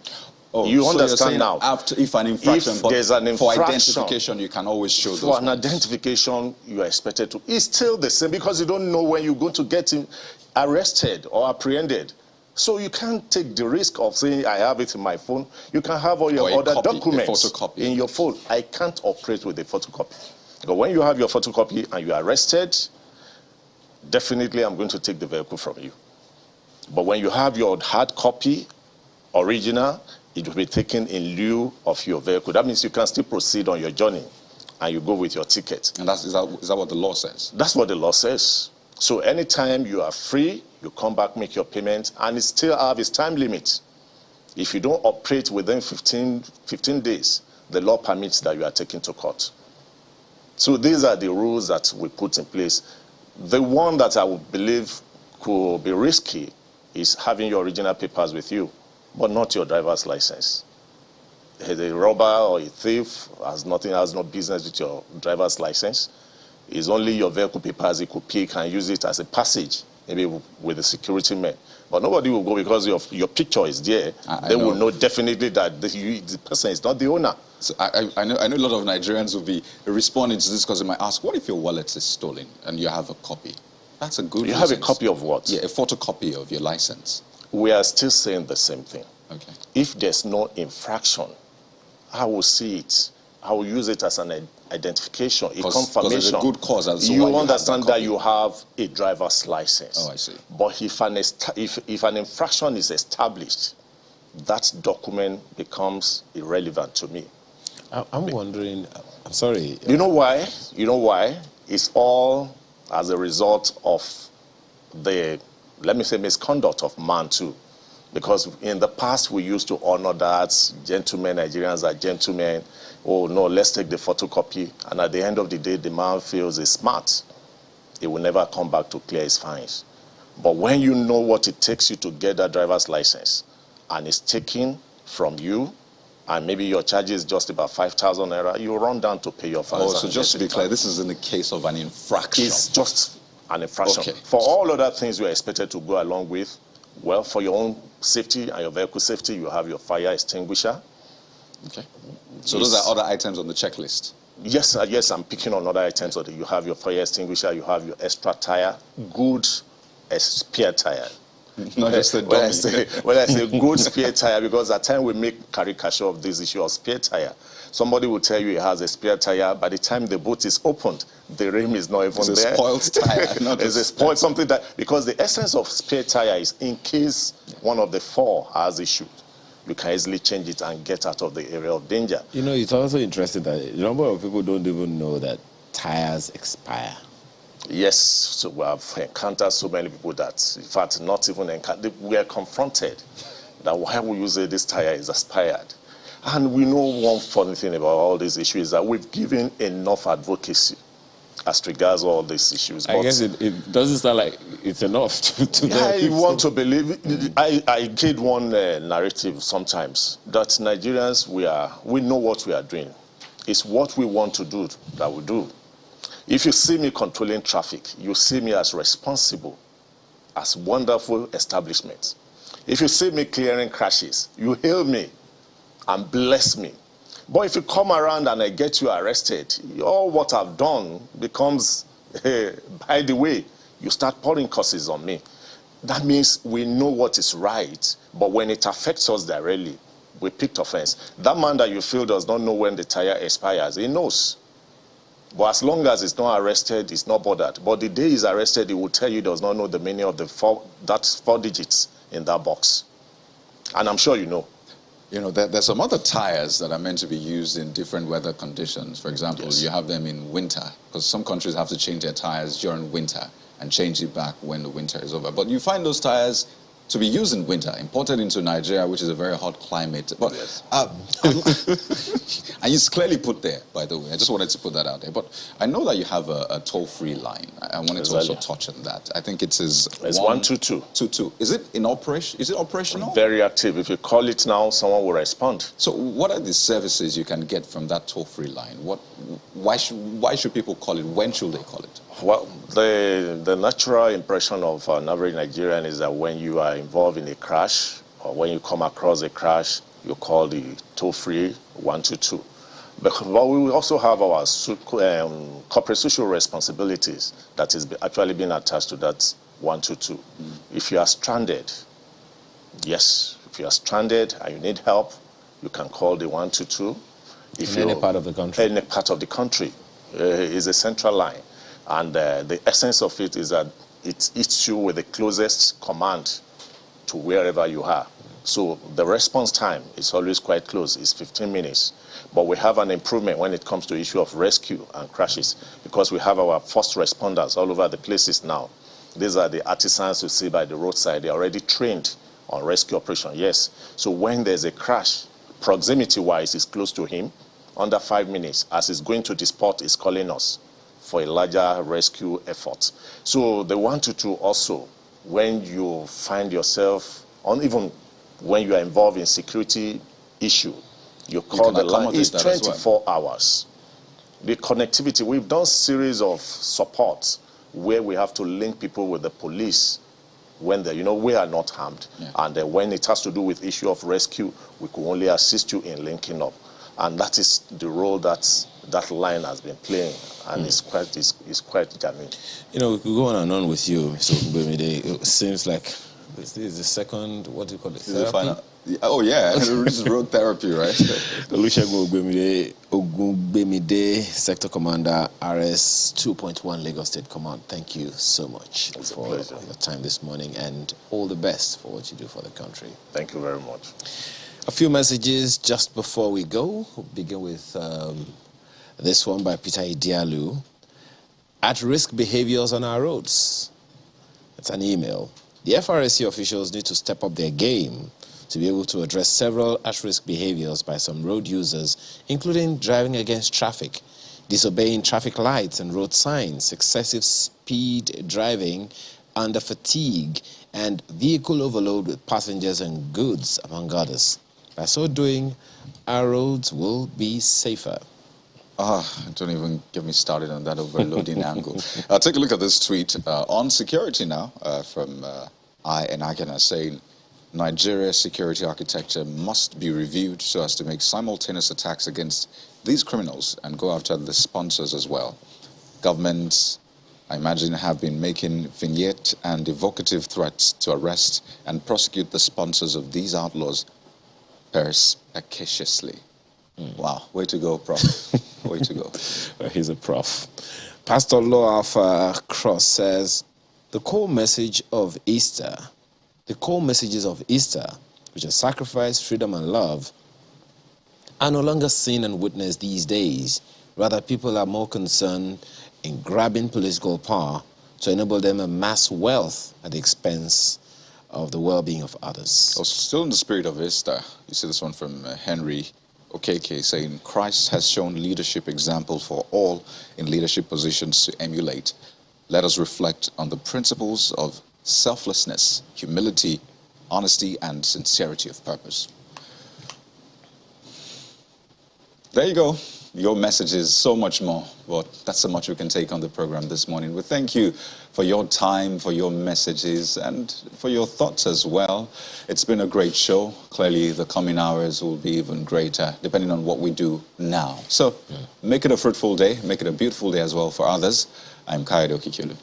Oh, you so understand now? If an infraction, if there's an infraction, for identification, you can always show those. For an identification, you are expected to. It's still the same because you don't know when you're going to get arrested or apprehended. So you can't take the risk of saying, I have it in my phone. You can have all your other documents in your phone. I can't operate with a photocopy. But when you have your photocopy and you are arrested, definitely I'm going to take the vehicle from you. But when you have your hard copy, original, it will be taken in lieu of your vehicle. That means you can still proceed on your journey and you go with your ticket. And is that what the law says? That's what the law says. So anytime you are free, you come back, make your payment, and it still have its time limit. If you don't operate within 15 days, the law permits that you are taken to court. So these are the rules that we put in place. The one that I would believe could be risky is having your original papers with you, but not your driver's license. A robber or a thief has no business with your driver's license. It's only your vehicle papers he could pick and use it as a passage, maybe with the security men. But nobody will go because your picture is there. They will know definitely that the person is not the owner. So I know a lot of Nigerians will be responding to this because they might ask, what if your wallet is stolen and you have a copy? That's a good reason. You have a copy of what? Yeah, a photocopy of your license. We are still saying the same thing. Okay. If there's no infraction, I will see it. I will use it as an identification, a confirmation. There's a good cause. You understand that you have a driver's license. Oh, I see. But if an infraction is established, that document becomes irrelevant to me. I'm wondering, I'm sorry. You know why? You know why? It's all as a result of the, let me say, misconduct of man too. Because in the past, we used to honor that gentlemen, Nigerians are gentlemen. Oh, no, let's take the photocopy. And at the end of the day, the man feels he's smart. He will never come back to clear his fines. But when you know what it takes you to get that driver's license, and it's taken from you, and maybe your charge is just about 5,000 naira, you run down to pay your fines. Oh, so just to be clear, this is in the case of an infraction. It's just an infraction. Okay. For all other things you are expected to go along with, well, for your own safety and your vehicle safety, you have your fire extinguisher. Okay. So those are other items on the checklist? Yes, yes, I'm picking on other items. You have your fire extinguisher, you have your extra tire, good spare tire. Not just a when dummy. when I say good spare tire, because at times we make caricature of this issue of spare tire. Somebody will tell you he has a spare tire. By the time the boot is opened, the rim is not even It's there. a spoiled tire. Not It's a spoiled something that, because the essence of spare tire is in case one of the four has issue, you can easily change it and get out of the area of danger. You know, it's also interesting that a number of people don't even know that tires expire. Yes, so we have encountered so many people that, in fact, not even encountered, we are confronted that why would you say this tire is expired? And we know one funny thing about all these issues is that we've given enough advocacy as regards all these issues. I guess it doesn't sound like it's enough to I want to believe. I get one narrative sometimes that Nigerians, we know what we are doing. It's what we want to do that we do. If you see me controlling traffic, you see me as responsible, as wonderful establishment. If you see me clearing crashes, you hail me and bless me. But if you come around and I get you arrested, all what I've done becomes, by the way, you start pouring curses on me. That means we know what is right, but when it affects us directly, we picked offense. That man that you feel does not know when the tire expires, he knows. But as long as he's not arrested, he's not bothered. But the day he's arrested, he will tell you he does not know the meaning of that's 4 digits in that box. And I'm sure you know. You know, there's some other tires that are meant to be used in different weather conditions. For example, yes, you have them in winter, because some countries have to change their tires during winter and change it back when the winter is over. But you find those tires to be used in winter, imported into Nigeria, which is a very hot climate. But yes. And it's clearly put there, by the way. I just wanted to put that out there. But I know that you have a toll-free line. I wanted to also touch on that. I think it's 122. 22. Is it in operation? Is it operational? Very active. If you call it now, someone will respond. So what are the services you can get from that toll-free line? Why should people call it? When should they call it? Well, the natural impression of an average Nigerian is that when you are involved in a crash, or when you come across a crash, you call the toll-free 122. But we also have our corporate social responsibilities that is actually being attached to that 122. If you are stranded, yes, if you are stranded and you need help, you can call the 122. In any part of the country? Any part of the country is a central line. And the essence of it is that it hits you with the closest command to wherever you are. So the response time is always quite close. It's 15 minutes. But we have an improvement when it comes to issue of rescue and crashes, because we have our first responders all over the places now. These are the artisans you see by the roadside. They're already trained on rescue operation, yes. So when there's a crash, proximity-wise, it's close to him. Under 5 minutes, as he's going to the spot, he's calling us for a larger rescue effort. So the 122 also, when you find yourself, even when you are involved in security issue, you call the line. It's 24 hours. The connectivity, we've done series of supports where we have to link people with the police when we are not harmed. Yeah. And when it has to do with issue of rescue, we could only assist you in linking up. And that is the role that line has been playing, and it's quite jamming. You know, we could go on and on with you, Mr. Ogungbemide. It seems like this is the second, what do you call it? Therapy? Oh yeah, this is road therapy, right? Olusegun Ogungbemide, Sector Commander, RS 2.1 Lagos State Command. Thank you so much for your time this morning, and all the best for what you do for the country. Thank you very much. A few messages just before we go. We'll begin with this one by Peter Idialu. At-risk behaviors on our roads. It's an email. The FRSC officials need to step up their game to be able to address several at-risk behaviors by some road users, including driving against traffic, disobeying traffic lights and road signs, excessive speed driving under fatigue, and vehicle overload with passengers and goods, among others. By so doing, our roads will be safer. Don't even get me started on that overloading angle. Take a look at this tweet on security now from INEC saying, Nigeria's security architecture must be reviewed so as to make simultaneous attacks against these criminals and go after the sponsors as well. Governments I imagine, have been making vignette and evocative threats to arrest and prosecute the sponsors of these outlaws perspicaciously. Wow, way to go, Prof. Way to go. He's a prof. Pastor Law Alpha Cross says, the core messages of Easter, which are sacrifice, freedom, and love, are no longer seen and witnessed these days. Rather, people are more concerned in grabbing political power to enable them to amass wealth at the expense of the well-being of others. Also, still in the spirit of Easter, you see this one from Henry Okeke saying, Christ has shown leadership example for all in leadership positions to emulate. Let us reflect on the principles of selflessness, humility, honesty, and sincerity of purpose. There you go. Your message is so much more, but that's so much we can take on the program this morning. We thank you for your time, for your messages, and for your thoughts as well. It's been a great show. Clearly, the coming hours will be even greater, depending on what we do now. So, make it a fruitful day. Make it a beautiful day as well for others. I'm Kayode Okikulu.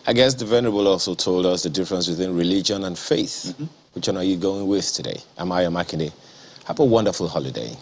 I guess the Venerable also told us the difference between religion and faith. Which one are you going with today? Am I Makinde? Have a wonderful holiday.